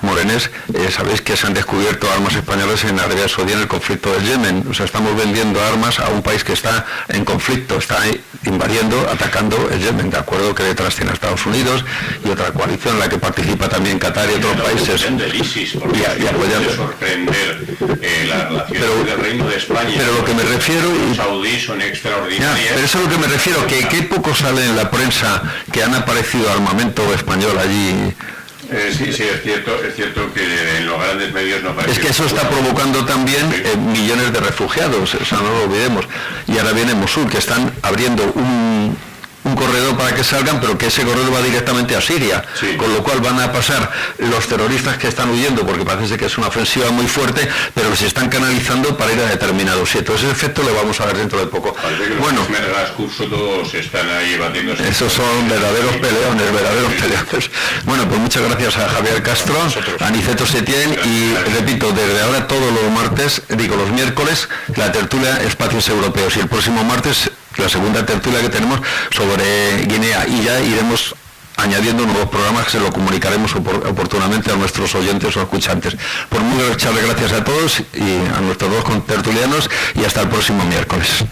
Morenés, sabéis que se han descubierto armas españolas en Arabia Saudí en el conflicto del Yemen. O sea, estamos vendiendo armas a un país que está en conflicto, está invadiendo, atacando el Yemen, de acuerdo que detrás tiene a Estados Unidos y otra coalición en la que participa también Qatar y otros países. Puede sorprender la relación del Reino de España. Pero lo que me refiero, los saudíes son extraordinarias. Pero eso es lo que me refiero, que poco sale en la prensa que han aparecido armamento español allí. Sí, es cierto que en los grandes medios no aparece. Es que eso está provocando también millones de refugiados, o sea, no lo olvidemos. Y ahora viene Mosul, que están abriendo un corredor para que salgan, pero que ese corredor va directamente a Siria, con lo cual van a pasar los terroristas que están huyendo, porque parece que es una ofensiva muy fuerte, pero que se están canalizando para ir a determinados sitios. Ese efecto lo vamos a ver dentro de poco. Bueno, los cursos todos están ahí batiéndose. Esos son verdaderos peleones. Bueno, pues muchas gracias a Javier Castro, a Aniceto Setién, y repito, desde ahora todos los miércoles, la tertulia Espacios Europeos, y el próximo martes la segunda tertulia que tenemos sobre Guinea, y ya iremos añadiendo nuevos programas que se lo comunicaremos oportunamente a nuestros oyentes o escuchantes. Por muchas gracias a todos y a nuestros dos contertulianos, y hasta el próximo miércoles.